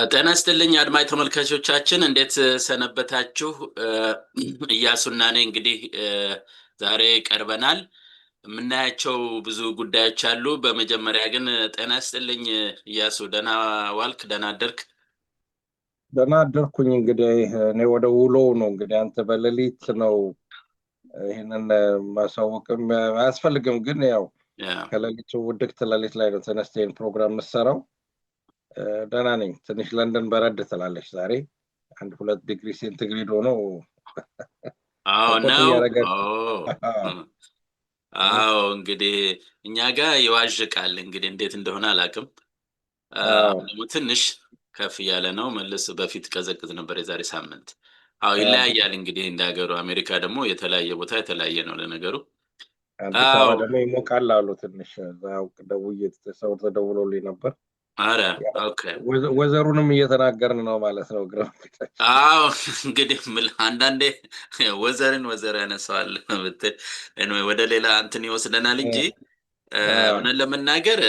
ጤና ይስጥልኝ አድማጭ ተመልካቾቻችን እንዴት ሰነበታችሁ? እያሱና ነኝ እንግዲህ ዛሬ ቀርበናል። የምናያቸው ብዙ ጉዳዮች አሉ። በመጀመሪያ ግን ጤና ይስጥልኝ እያሱ፣ ደህና ዋልክ? ደህና አደርክ? ደህና አደርኩኝ። እንግዲህ እኔ ወደ ውሎ ነው። እንግዲህ አንተ በሌሊት ነው። ይህንን ማሳወቅም አያስፈልግም። ግን ያው ከሌሊቱ ውድቅት ሌሊት ላይ ነው ተነስተን ፕሮግራም የምሰራው። ደህና ነኝ። ትንሽ ለንደን በረድ ትላለች ዛሬ 1-2 ዲግሪ ሴንቲግሬድ ሆኖ ነው። አዎ እንግዲህ እኛ ጋር ይዋዥቃል። እንግዲህ እንዴት እንደሆነ አላውቅም። ደግሞ ትንሽ ከፍ ያለ ነው። መልስ በፊት ቀዘቅዝ ነበር የዛሬ ሳምንት። ይለያያል እንግዲህ እንደሀገሩ። አሜሪካ ደግሞ የተለያየ ቦታ የተለያየ ነው ለነገሩ። አዲስ አበባ ደግሞ ይሞቃል አሉ ትንሽ። እዛው ደውዬ ሰው ተደውሎልኝ ነበር። አረ ኦኬ፣ ወዘሩንም እየተናገርን ነው ማለት ነው። እንግዲህ አንዳንዴ ወዘር ያነሳዋል ብትል ወደ ሌላ እንትን ይወስደናል እንጂ እውነት ለመናገር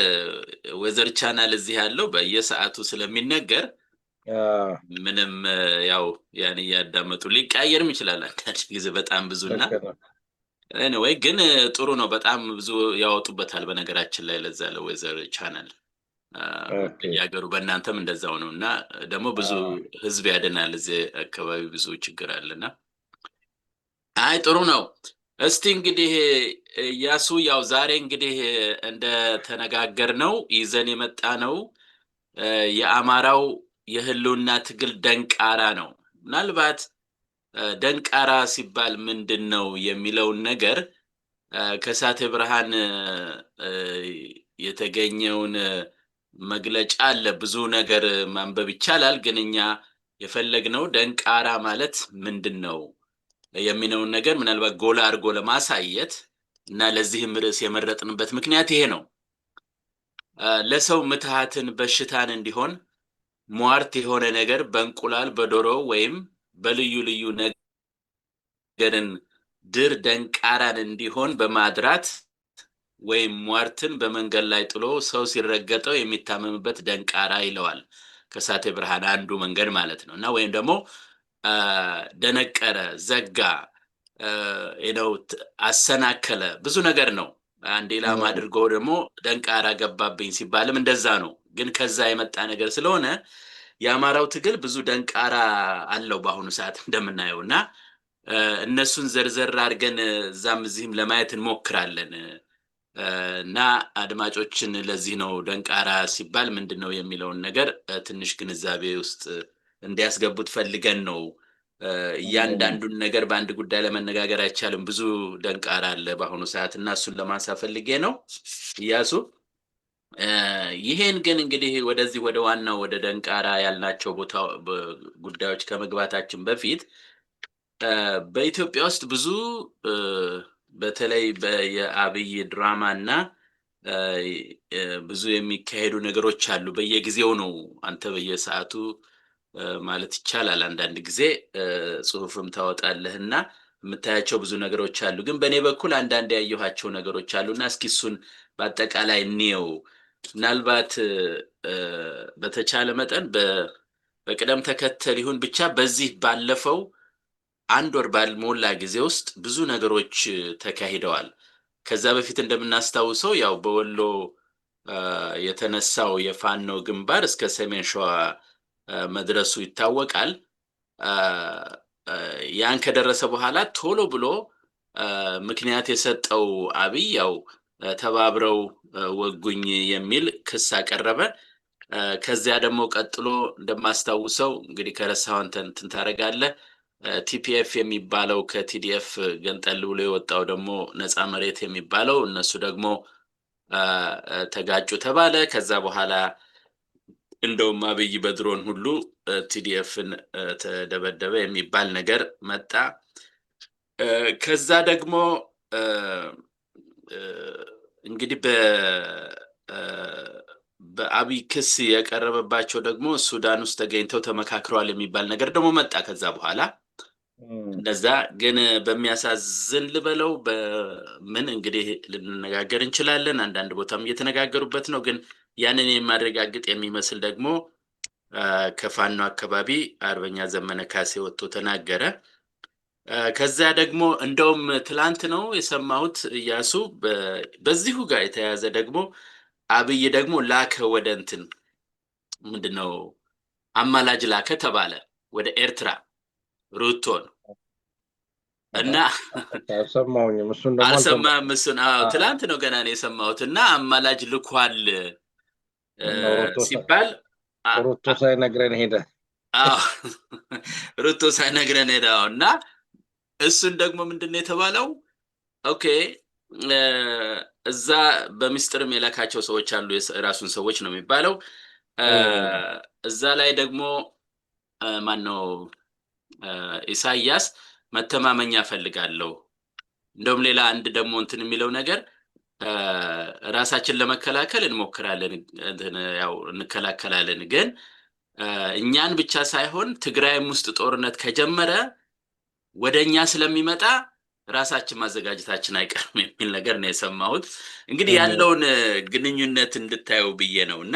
ወዘር ቻናል እዚህ ያለው በየሰዓቱ ስለሚነገር ምንም ያው ያን እያዳመጡ ሊቀያየርም ይችላል አንዳንድ ጊዜ በጣም ብዙና ኤኒዌይ ግን ጥሩ ነው። በጣም ብዙ ያወጡበታል በነገራችን ላይ ለዛ ለወዘር ቻናል ያገሩ በእናንተም እንደዛው ነው። እና ደግሞ ብዙ ህዝብ ያደናል። እዚህ አካባቢ ብዙ ችግር አለና ጥሩ ነው። እስቲ እንግዲህ ያሱ ያው ዛሬ እንግዲህ እንደተነጋገርነው ይዘን የመጣ ነው የአማራው የህልውና ትግል ደንቃራ ነው። ምናልባት ደንቃራ ሲባል ምንድነው የሚለውን ነገር ከሳቴ ብርሃን የተገኘውን መግለጫ አለ። ብዙ ነገር ማንበብ ይቻላል። ግን እኛ የፈለግነው ደንቃራ ማለት ምንድነው የሚነውን ነገር ምናልባት ጎላ አድርጎ ለማሳየት እና ለዚህም ርዕስ የመረጥንበት ምክንያት ይሄ ነው። ለሰው ምትሃትን በሽታን እንዲሆን ሟርት የሆነ ነገር በእንቁላል በዶሮ ወይም በልዩ ልዩ ነገርን ድር ደንቃራን እንዲሆን በማድራት ወይም ሟርትን በመንገድ ላይ ጥሎ ሰው ሲረገጠው የሚታመምበት ደንቃራ ይለዋል። ከሳቴ ብርሃን አንዱ መንገድ ማለት ነው። እና ወይም ደግሞ ደነቀረ፣ ዘጋ፣ አሰናከለ ብዙ ነገር ነው። አንድ ኢላማ አድርጎ ደግሞ ደንቃራ ገባብኝ ሲባልም እንደዛ ነው። ግን ከዛ የመጣ ነገር ስለሆነ የአማራው ትግል ብዙ ደንቃራ አለው በአሁኑ ሰዓት እንደምናየውና እነሱን ዘርዘር አድርገን እዛም እዚህም ለማየት እንሞክራለን። እና አድማጮችን ለዚህ ነው ደንቃራ ሲባል ምንድነው የሚለውን ነገር ትንሽ ግንዛቤ ውስጥ እንዲያስገቡት ፈልገን ነው። እያንዳንዱን ነገር በአንድ ጉዳይ ለመነጋገር አይቻልም። ብዙ ደንቃራ አለ በአሁኑ ሰዓት እና እሱን ለማንሳት ፈልጌ ነው እያሱ። ይሄን ግን እንግዲህ ወደዚህ ወደ ዋናው ወደ ደንቃራ ያልናቸው ጉዳዮች ከመግባታችን በፊት በኢትዮጵያ ውስጥ ብዙ በተለይ የአብይ ድራማ እና ብዙ የሚካሄዱ ነገሮች አሉ። በየጊዜው ነው አንተ በየሰዓቱ ማለት ይቻላል አንዳንድ ጊዜ ጽሁፍም ታወጣለህና የምታያቸው ብዙ ነገሮች አሉ። ግን በእኔ በኩል አንዳንድ ያየኋቸው ነገሮች አሉና እስኪ እሱን በአጠቃላይ እንየው። ምናልባት በተቻለ መጠን በቅደም ተከተል ይሁን ብቻ በዚህ ባለፈው አንድ ወር ባልሞላ ጊዜ ውስጥ ብዙ ነገሮች ተካሂደዋል። ከዛ በፊት እንደምናስታውሰው ያው በወሎ የተነሳው የፋኖ ግንባር እስከ ሰሜን ሸዋ መድረሱ ይታወቃል። ያን ከደረሰ በኋላ ቶሎ ብሎ ምክንያት የሰጠው አብይ ያው ተባብረው ወጉኝ የሚል ክስ አቀረበ። ከዚያ ደግሞ ቀጥሎ እንደማስታውሰው እንግዲህ ከረሳው እንትን ታደርጋለህ ቲፒኤፍ የሚባለው ከቲዲኤፍ ገንጠል ብሎ የወጣው ደግሞ ነፃ መሬት የሚባለው እነሱ ደግሞ ተጋጩ ተባለ። ከዛ በኋላ እንደውም አብይ በድሮን ሁሉ ቲዲኤፍን ተደበደበ የሚባል ነገር መጣ። ከዛ ደግሞ እንግዲህ በአብይ ክስ የቀረበባቸው ደግሞ ሱዳን ውስጥ ተገኝተው ተመካክረዋል የሚባል ነገር ደግሞ መጣ። ከዛ በኋላ እንደዛ ግን በሚያሳዝን ልበለው በምን እንግዲህ ልንነጋገር እንችላለን። አንዳንድ ቦታም እየተነጋገሩበት ነው። ግን ያንን የማረጋግጥ የሚመስል ደግሞ ከፋኖ አካባቢ አርበኛ ዘመነ ካሴ ወጥቶ ተናገረ። ከዛ ደግሞ እንደውም ትላንት ነው የሰማሁት እያሱ በዚሁ ጋር የተያያዘ ደግሞ አብይ ደግሞ ላከ ወደ እንትን ምንድነው አማላጅ ላከ ተባለ ወደ ኤርትራ ሩቶን እና አልሰማሁኝም። እሱን ደግሞ አልሰማህም? እሱን ትላንት ነው ገና ነው የሰማሁት። እና አማላጅ ልኳል ሲባል ሩቶ ሳይነግረን ሄደ። ሩቶ ሳይነግረን ሄደ። እና እሱን ደግሞ ምንድነው የተባለው? ኦኬ እዛ በሚስጥርም የላካቸው ሰዎች አሉ፣ የራሱን ሰዎች ነው የሚባለው። እዛ ላይ ደግሞ ማነው ኢሳያስ መተማመኛ ፈልጋለሁ። እንደውም ሌላ አንድ ደግሞ እንትን የሚለው ነገር ራሳችን ለመከላከል እንሞክራለን፣ ያው እንከላከላለን፣ ግን እኛን ብቻ ሳይሆን ትግራይም ውስጥ ጦርነት ከጀመረ ወደኛ ስለሚመጣ ራሳችን ማዘጋጀታችን አይቀርም የሚል ነገር ነው የሰማሁት። እንግዲህ ያለውን ግንኙነት እንድታየው ብዬ ነውና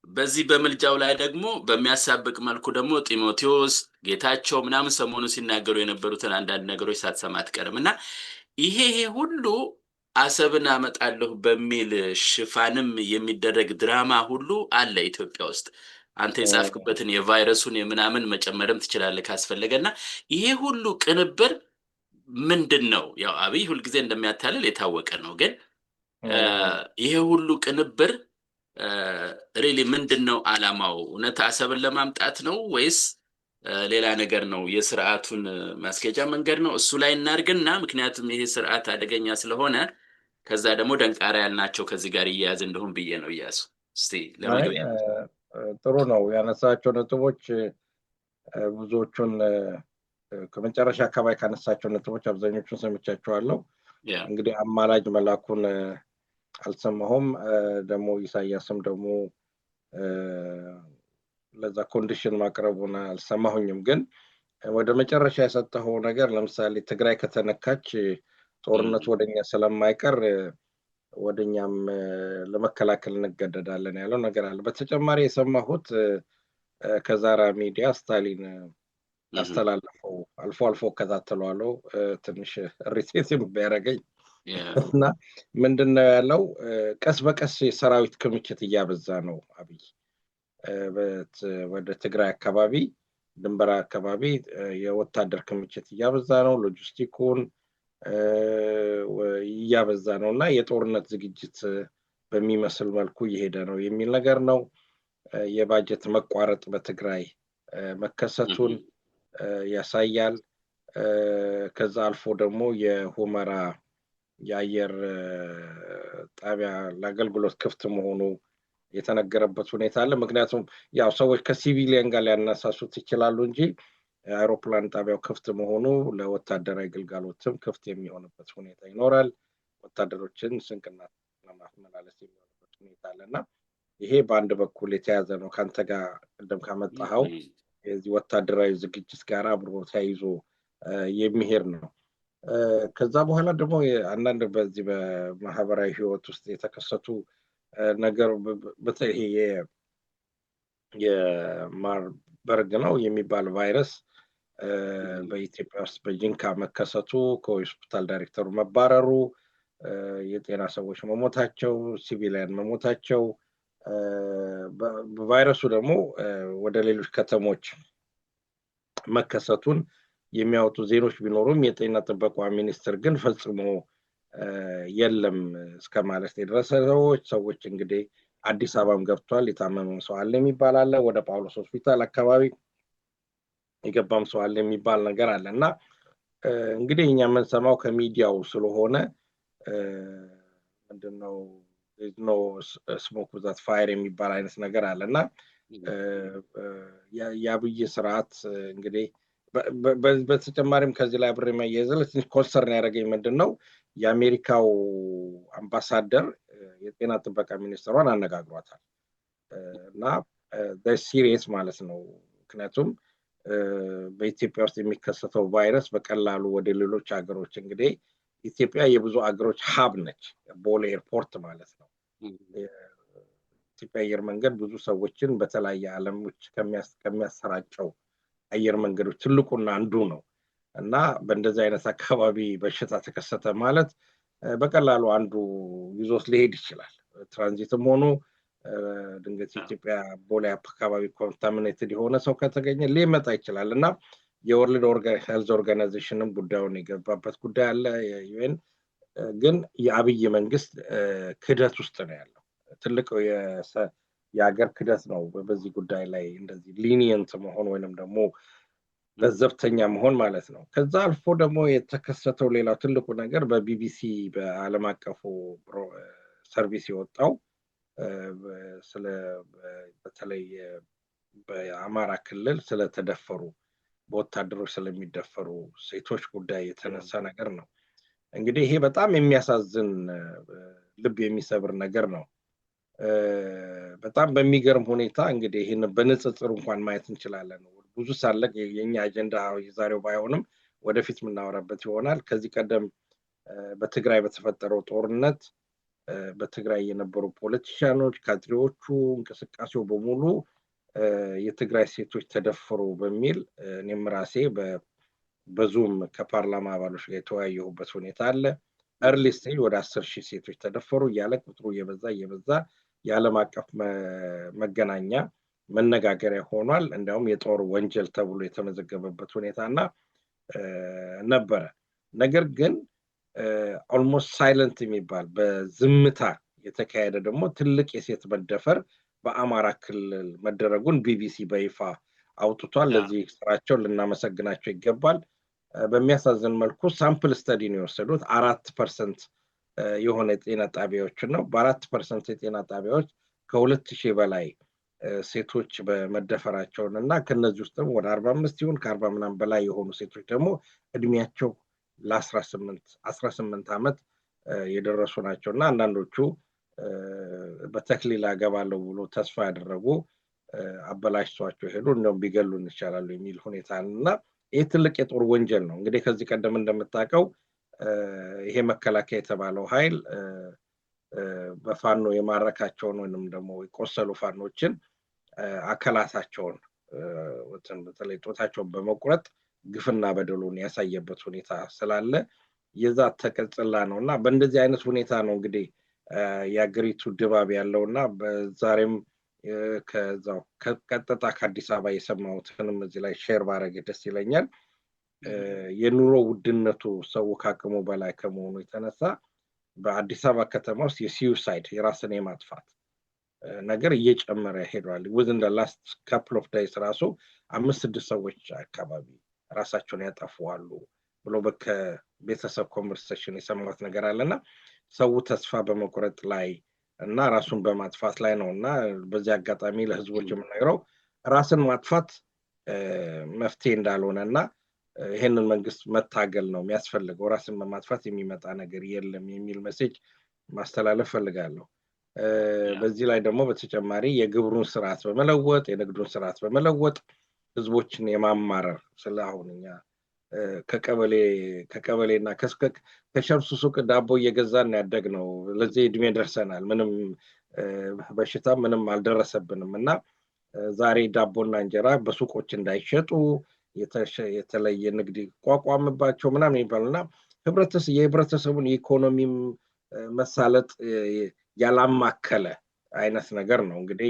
በዚህ በምልጃው ላይ ደግሞ በሚያሳብቅ መልኩ ደግሞ ጢሞቴዎስ ጌታቸው ምናምን ሰሞኑ ሲናገሩ የነበሩትን አንዳንድ ነገሮች ሳትሰማ አትቀርም። እና ይሄ ሁሉ አሰብን አመጣለሁ በሚል ሽፋንም የሚደረግ ድራማ ሁሉ አለ ኢትዮጵያ ውስጥ። አንተ የጻፍክበትን የቫይረሱን የምናምን መጨመርም ትችላለህ ካስፈለገና ይሄ ሁሉ ቅንብር ምንድነው? ያው አብይ ሁልጊዜ እንደሚያታልል የታወቀ ነው። ግን ይሄ ሁሉ ቅንብር ሪሊ ምንድነው አላማው? እውነት አሰብን ለማምጣት ነው ወይስ ሌላ ነገር ነው? የስርዓቱን ማስኬጃ መንገድ ነው? እሱ ላይ እናርግና፣ ምክንያቱም ይሄ ስርዓት አደገኛ ስለሆነ ከዛ ደግሞ ደንቃራ ያልናቸው ከዚህ ጋር ይያያዝ እንደሆን ብዬ ነው። እያሱ እስቲ ለመግቢያ ጥሩ ነው ያነሳቸው ነጥቦች። ብዙዎቹን ከመጨረሻ አካባቢ ካነሳቸው ነጥቦች አብዛኞቹን ሰምቻቸዋለሁ። እንግዲህ አማላጅ መላኩን አልሰማሁም። ደግሞ ኢሳያስም ደግሞ ለዛ ኮንዲሽን ማቅረቡን አልሰማሁኝም። ግን ወደ መጨረሻ የሰጠኸው ነገር ለምሳሌ ትግራይ ከተነካች ጦርነቱ ወደኛ ስለማይቀር ወደኛም ለመከላከል እንገደዳለን ያለው ነገር አለ። በተጨማሪ የሰማሁት ከዛራ ሚዲያ ስታሊን አስተላለፈው አልፎ አልፎ እከታተለዋለሁ፣ ትንሽ ሪቴት ቢያደርገኝ እና ምንድነው ያለው? ቀስ በቀስ የሰራዊት ክምችት እያበዛ ነው አብይ ወደ ትግራይ አካባቢ ድንበር አካባቢ የወታደር ክምችት እያበዛ ነው፣ ሎጂስቲኩን እያበዛ ነው እና የጦርነት ዝግጅት በሚመስል መልኩ እየሄደ ነው የሚል ነገር ነው። የባጀት መቋረጥ በትግራይ መከሰቱን ያሳያል። ከዛ አልፎ ደግሞ የሁመራ የአየር ጣቢያ ለአገልግሎት ክፍት መሆኑ የተነገረበት ሁኔታ አለ። ምክንያቱም ያው ሰዎች ከሲቪሊየን ጋር ሊያነሳሱት ይችላሉ እንጂ አውሮፕላን ጣቢያው ክፍት መሆኑ ለወታደራዊ ግልጋሎትም ክፍት የሚሆንበት ሁኔታ ይኖራል። ወታደሮችን ስንቅና ለማመላለስ የሚሆንበት ሁኔታ አለና ይሄ በአንድ በኩል የተያዘ ነው። ካንተ ጋር ቀደም ካመጣኸው የዚህ ወታደራዊ ዝግጅት ጋር አብሮ ተያይዞ የሚሄድ ነው። ከዛ በኋላ ደግሞ አንዳንድ በዚህ በማህበራዊ ህይወት ውስጥ የተከሰቱ ነገር በተለይ የማርበርግ ነው የሚባል ቫይረስ በኢትዮጵያ ውስጥ በጂንካ መከሰቱ፣ ከሆስፒታል ዳይሬክተሩ መባረሩ፣ የጤና ሰዎች መሞታቸው፣ ሲቪሊያን መሞታቸው፣ በቫይረሱ ደግሞ ወደ ሌሎች ከተሞች መከሰቱን የሚያወጡ ዜኖች ቢኖሩም የጤና ጥበቃ ሚኒስቴር ግን ፈጽሞ የለም እስከ ማለት የደረሰ ሰዎች እንግዲህ አዲስ አበባም ገብቷል። የታመመም ሰው አለ የሚባል አለ። ወደ ጳውሎስ ሆስፒታል አካባቢ የገባም ሰው አለ የሚባል ነገር አለ እና እንግዲህ እኛ የምንሰማው ከሚዲያው ስለሆነ ምንድነው ነው ስሞክ ዛት ፋየር የሚባል አይነት ነገር አለ እና የአብይ ስርዓት እንግዲህ በተጨማሪም ከዚህ ላይ አብሬ ማያይዘል ትንሽ ኮንሰርን ያደረገኝ ምንድነው የአሜሪካው አምባሳደር የጤና ጥበቃ ሚኒስትሯን አነጋግሯታል እና ሲሪየስ ማለት ነው። ምክንያቱም በኢትዮጵያ ውስጥ የሚከሰተው ቫይረስ በቀላሉ ወደ ሌሎች ሀገሮች እንግዲህ ኢትዮጵያ የብዙ ሀገሮች ሀብ ነች፣ ቦሌ ኤርፖርት ማለት ነው። የኢትዮጵያ አየር መንገድ ብዙ ሰዎችን በተለያየ ዓለሞች ከሚያሰራጨው አየር መንገዶች ትልቁና አንዱ ነው እና በእንደዚህ አይነት አካባቢ በሽታ ተከሰተ ማለት በቀላሉ አንዱ ይዞት ሊሄድ ይችላል። ትራንዚትም ሆኖ ድንገት ኢትዮጵያ ቦሌ አካባቢ ኮንታሚኔትድ የሆነ ሰው ከተገኘ ሊመጣ ይችላል እና የወርልድ ሄልዝ ኦርጋናይዜሽንም ጉዳዩን የገባበት ጉዳይ አለ። የዩኤን ግን የአብይ መንግስት ክደት ውስጥ ነው ያለው። ትልቅ የሀገር ክደት ነው በዚህ ጉዳይ ላይ እንደዚህ ሊኒየንት መሆን ወይንም ደግሞ ለዘብተኛ መሆን ማለት ነው። ከዛ አልፎ ደግሞ የተከሰተው ሌላው ትልቁ ነገር በቢቢሲ በዓለም አቀፉ ሰርቪስ የወጣው ስለ በተለይ በአማራ ክልል ስለተደፈሩ በወታደሮች ስለሚደፈሩ ሴቶች ጉዳይ የተነሳ ነገር ነው። እንግዲህ ይሄ በጣም የሚያሳዝን ልብ የሚሰብር ነገር ነው። በጣም በሚገርም ሁኔታ እንግዲህ ይሄን በንጽጽር እንኳን ማየት እንችላለን። ብዙ ሳለቅ የኛ አጀንዳ የዛሬው ባይሆንም ወደፊት የምናወራበት ይሆናል። ከዚህ ቀደም በትግራይ በተፈጠረው ጦርነት በትግራይ የነበሩ ፖለቲሻኖች ካድሬዎቹ እንቅስቃሴው በሙሉ የትግራይ ሴቶች ተደፈሩ በሚል እኔም ራሴ በዙም ከፓርላማ አባሎች ጋር የተወያየሁበት ሁኔታ አለ። እርሊ ስቴጅ ወደ 10,000 ሴቶች ተደፈሩ እያለ ቁጥሩ እየበዛ የዓለም አቀፍ መገናኛ መነጋገሪያ ሆኗል። እንዲያውም የጦር ወንጀል ተብሎ የተመዘገበበት ሁኔታና ነበረ። ነገር ግን ኦልሞስት ሳይለንት የሚባል በዝምታ የተካሄደ ደግሞ ትልቅ የሴት መደፈር በአማራ ክልል መደረጉን ቢቢሲ በይፋ አውጥቷል። ለዚህ ስራቸው ልናመሰግናቸው ይገባል። በሚያሳዝን መልኩ ሳምፕል ስተዲ ነው የወሰዱት 4% የሆነ የጤና ጣቢያዎችን ነው። በ4% የጤና ጣቢያዎች ከ2,000 በላይ ሴቶች በመደፈራቸውን እና ከነዚህ ውስጥም ወደ 45 ይሁን ከ40 ምናምን በላይ የሆኑ ሴቶች ደግሞ እድሜያቸው ለ18 ዓመት የደረሱ ናቸው እና አንዳንዶቹ በተክሊል አገባለሁ ብሎ ተስፋ ያደረጉ አበላሽቷቸው ሄዱ እንደውም ቢገሉን ይቻላሉ የሚል ሁኔታ እና ይህ ትልቅ የጦር ወንጀል ነው። እንግዲህ ከዚህ ቀደም እንደምታውቀው ይሄ መከላከያ የተባለው ኃይል በፋኖ የማረካቸውን ወይንም ደግሞ የቆሰሉ ፋኖችን አካላታቸውን በተለይ ጦታቸውን በመቁረጥ ግፍና በደሉን ያሳየበት ሁኔታ ስላለ የዛ ተቀጽላ ነው እና በእንደዚህ አይነት ሁኔታ ነው እንግዲህ የአገሪቱ ድባብ ያለውና በዛሬም ከዛው ቀጥታ ከአዲስ አበባ የሰማሁትንም እዚህ ላይ ሼር ባረግ ደስ ይለኛል። የኑሮ ውድነቱ ሰው ካቅሙ በላይ ከመሆኑ የተነሳ በአዲስ አበባ ከተማ ውስጥ የሱሳይድ የራስን የማጥፋት ነገር እየጨመረ ሄዷል። within the last couple of days ራሱ 5-6 ሰዎች አካባቢ ራሳቸውን ያጠፋሉ ብሎ በከቤተሰብ ኮንቨርሴሽን የሰማሁት ነገር አለና ሰው ተስፋ በመቁረጥ ላይ እና ራሱን በማጥፋት ላይ ነውና በዚህ አጋጣሚ ለህዝቦች የምነግረው ራስን ማጥፋት መፍትሄ እንዳልሆነና ይሄንን መንግስት መታገል ነው የሚያስፈልገው። ራስን በማጥፋት የሚመጣ ነገር የለም የሚል ሜሴጅ ማስተላለፍ ፈልጋለሁ። በዚህ ላይ ደግሞ በተጨማሪ የግብሩን ስርዓት በመለወጥ የንግዱን ስርዓት በመለወጥ ህዝቦችን የማማረር ስለአሁንኛ ከቀበሌና ከሸምሱ ሱቅ ዳቦ እየገዛን ያደግነው ለዚህ እድሜ ደርሰናል። ምንም በሽታ ምንም አልደረሰብንም እና ዛሬ ዳቦና እንጀራ በሱቆች እንዳይሸጡ የተለየ ንግድ ቋቋምባቸው ምናምን ይባልና የህብረተሰቡን የኢኮኖሚም መሳለጥ ያላማከለ አይነት ነገር ነው። እንግዲህ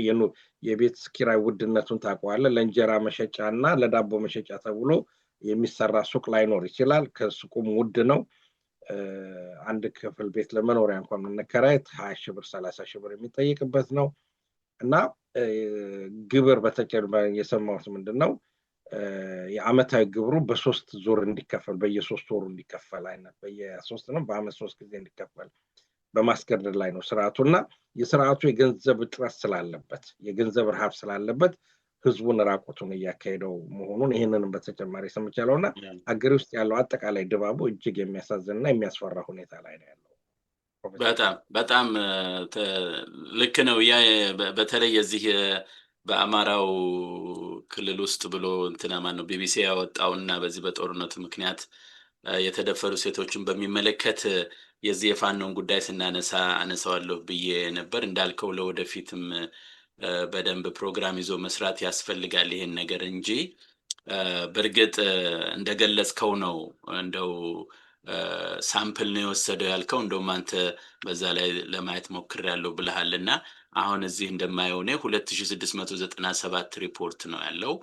የቤት ኪራይ ውድነቱን ታውቀዋለህ። ለእንጀራ መሸጫና ለዳቦ መሸጫ ተብሎ የሚሰራ ሱቅ ላይኖር ይችላል። ከሱቁም ውድ ነው። አንድ ክፍል ቤት ለመኖሪያ እንኳን መከራየት 20,000 ብር 30,000 ብር የሚጠይቅበት ነው እና ግብር በተጨማሪ የሰማሁት ምንድነው የአመታዊ ግብሩ በ3 ዙር እንዲከፈል በየ3 ወሩ እንዲከፈል አይነት በየ3 ነው በአመት 3 ጊዜ እንዲከፈል በማስገደድ ላይ ነው ስርዓቱና የስርዓቱ የገንዘብ እጥረት ስላለበት የገንዘብ ረሃብ ስላለበት ህዝቡን ራቁቱን እያካሄደው መሆኑን ይሄንንም በተጨማሪ ሰምቻለሁና አገር ውስጥ ያለው አጠቃላይ ድባቡ እጅግ የሚያሳዝንና የሚያስፈራ ሁኔታ ላይ ነው ያለው። በጣም ልክ ነው። ያ በተለይ የዚህ በአማራው ክልል ውስጥ ብሎ እንትና ማን ነው ቢቢሲ ያወጣውና በዚህ በጦርነቱ ምክንያት የተደፈሩ ሴቶችን በሚመለከት የዚህ የፋኖን ጉዳይ ስናነሳ አነሳዋለሁ ብዬ ነበር። እንዳልከው ለወደፊትም በደንብ ፕሮግራም ይዞ መስራት ያስፈልጋል ይሄን ነገር እንጂ በርግጥ እንደገለጽከው ነው እንደው ሳምፕል ነው የወሰደው ያልከው እንደውም አንተ በዛ ላይ ለማየት ሞክሬያለሁ ብለሃልና አሁን እዚህ እንደማየው ነው 2697 ሪፖርት ነው ያለው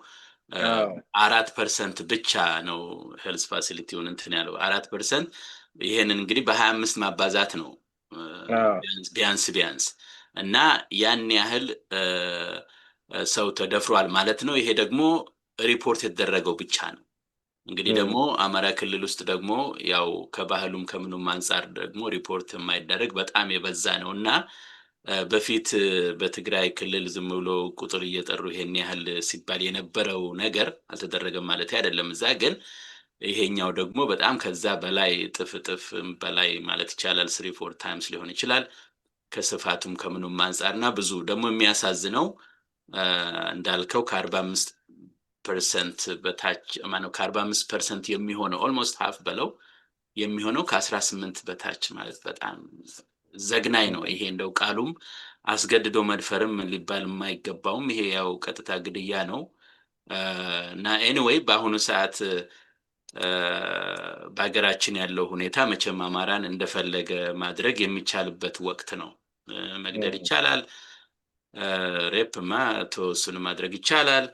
4% ብቻ ነው ሄልዝ ፋሲሊቲውን እንትን ያለው 4%። ይሄንን እንግዲህ በ25 ማባዛት ነው ቢያንስ እና ያን ያህል ሰው ተደፍሯል ማለት ነው። ይሄ ደግሞ ሪፖርት የተደረገው ብቻ ነው። እንግዲህ ደግሞ አማራ ክልል ውስጥ ደግሞ ያው ከባህሉም ከምኑም አንፃር ደግሞ ሪፖርት የማይደረግ በጣም የበዛ ነውና በፊት በትግራይ ክልል ዝም ብሎ ቁጥር እየጠሩ ይሄን ያህል ሲባል የነበረው ነገር አልተደረገም ማለት አይደለም። እዛ ግን ይሄኛው ደግሞ በጣም ከዛ በላይ ጥፍ በላይ ማለት ይቻላል 3-4 ታይምስ ሊሆን ይችላል ከስፋቱም ከምኑም አንፃርና ብዙ ደግሞ የሚያሳዝነው እንዳልከው ከ45% በታች ማነው ከ45% የሚሆነው ኦልሞስት ሃፍ በለው የሚሆነው ከ18 በታች ማለት በጣም ዘግናኝ ነው። ይሄ እንደው ቃሉም አስገድዶ መድፈርም ሊባል የማይገባውም ይሄ ያው ቀጥታ ግድያ ነው እና ኤኒዌይ በአሁኑ ሰዓት በአገራችን ያለው ሁኔታ መቼም አማራን እንደፈለገ ማድረግ የሚቻልበት ወቅት ነው። መግደል ይቻላል፣ ሬፕማ ተወሱን ማድረግ ይቻላል፣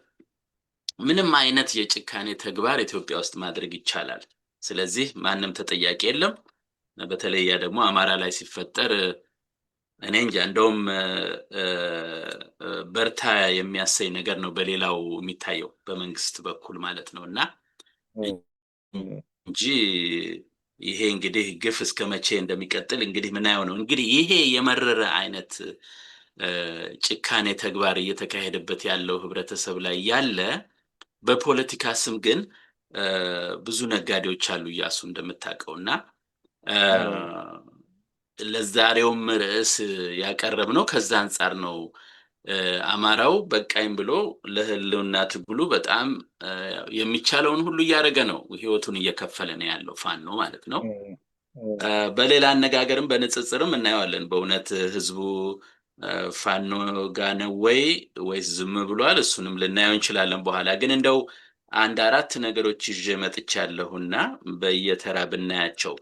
ምንም አይነት የጭካኔ ተግባር ኢትዮጵያ ውስጥ ማድረግ ይቻላል። ስለዚህ ማንም ተጠያቂ የለም። በተለይ ያ ደግሞ አማራ ላይ ሲፈጠር እኔ እንጃ እንደውም በርታ የሚያሰኝ ነገር ነው በሌላው የሚታየው በመንግስት በኩል ማለት ነውና እንጂ ይሄ እንግዲህ ግፍ እስከመቼ እንደሚቀጥል እንግዲህ ምናየው ነው። እንግዲህ ይሄ የመረረ አይነት ጭካኔ ተግባር እየተካሄደበት ያለው ህብረተሰብ ላይ ያለ በፖለቲካ ስም ግን ብዙ ነጋዴዎች አሉ እያሱ እንደምታውቀውና ለዛሬውም ርዕስ ያቀረብነው ከዛ አንፃር ነው። አማራው በቃኝ ብሎ ለህልውና ትግሉ በጣም የሚቻለውን ሁሉ እያደረገ ነው፣ ህይወቱን እየከፈለ ነው ያለው ፋኖ ማለት ነው። በሌላ አነጋገርም በንጽጽርም እናየዋለን። በእውነት ህዝቡ ፋኖ ጋር ነው ወይስ ዝም ብሏል? እሱንም ልናየው እንችላለን በኋላ። ግን እንደው 1-4 ነገሮች ይዤ መጥቻለሁና በየተራ ብናያቸው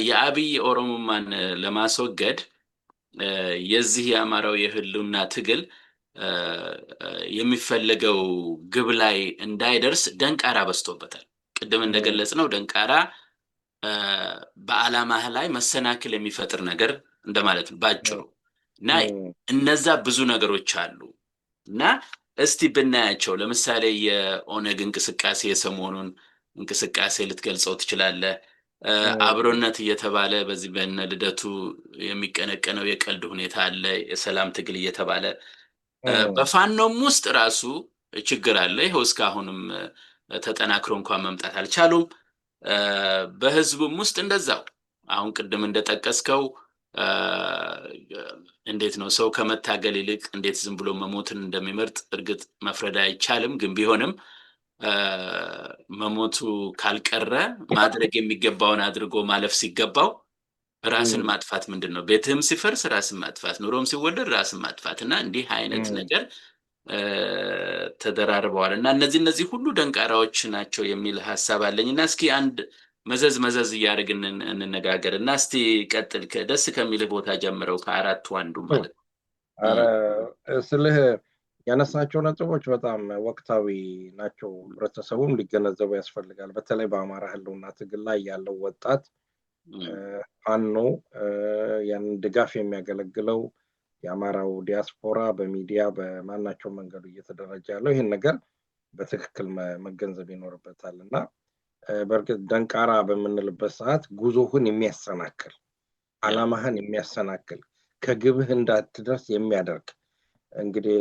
የአብይ ኦሮሞማን ለማስወገድ የዚህ የአማራው የህልውና ትግል የሚፈልገው ግብ ላይ እንዳይደርስ ደንቃራ በስቶበታል። ቅድም እንደገለጽነው ደንቃራ በዓላማህ ላይ መሰናክል የሚፈጥር ነገር እንደማለት ነው ባጭሩ። እና እነዛ ብዙ ነገሮች አሉ እና እስቲ ብናያቸው። ለምሳሌ የኦነግ እንቅስቃሴ የሰሞኑን እንቅስቃሴ ልትገልጸው ትችላለህ። አብሮነት እየተባለ በዚህ በእነ ልደቱ የሚቀነቀነው የቀልድ ሁኔታ አለ። የሰላም ትግል እየተባለ በፋኖም ውስጥ ራሱ ችግር አለ። ይኸው እስካሁንም ተጠናክሮ እንኳን መምጣት አልቻሉም። በህዝቡም ውስጥ እንደዛው አሁን ቅድም እንደጠቀስከው እንዴት ነው ሰው ከመታገል ይልቅ እንዴት ዝም ብሎ መሞትን እንደሚመርጥ እርግጥ መፍረድ አይቻልም። ግን ቢሆንም መሞቱ ካልቀረ ማድረግ የሚገባውን አድርጎ ማለፍ ሲገባው ራስን ማጥፋት ምንድነው? ቤትህም ሲፈርስ ራስን ማጥፋት፣ ኑሮም ሲወደድ ራስን ማጥፋት እና እንዲህ አይነት ነገር ተደራርበዋል እና እነዚህ ሁሉ ደንቃራዎች ናቸው የሚል ሐሳብ አለኝና እስኪ አንድ መዘዝ እያደረግን እንነጋገር እና እስቲ ቀጥል። ደስ ከሚልህ ቦታ ጀምረው ከአራቱ አንዱ ማለት ነው። ስልህ ያነሳቸው ነጥቦች በጣም ወቅታዊ ናቸው። ህብረተሰቡም ሊገነዘቡ ያስፈልጋል። በተለይ በአማራ ህልውና ትግል ላይ ያለው ወጣት ፋኖ ያንን ድጋፍ የሚያገለግለው የአማራው ዲያስፖራ በሚዲያ በማናቸው መንገዱ እየተደራጀ ያለው ይህን ነገር በትክክል መገንዘብ ይኖርበታል እና በእርግጥ ደንቃራ በምንልበት ሰዓት ጉዞህን የሚያሰናክል ዓላማህን የሚያሰናክል ከግብህ እንዳትደርስ የሚያደርግ እንግዲህ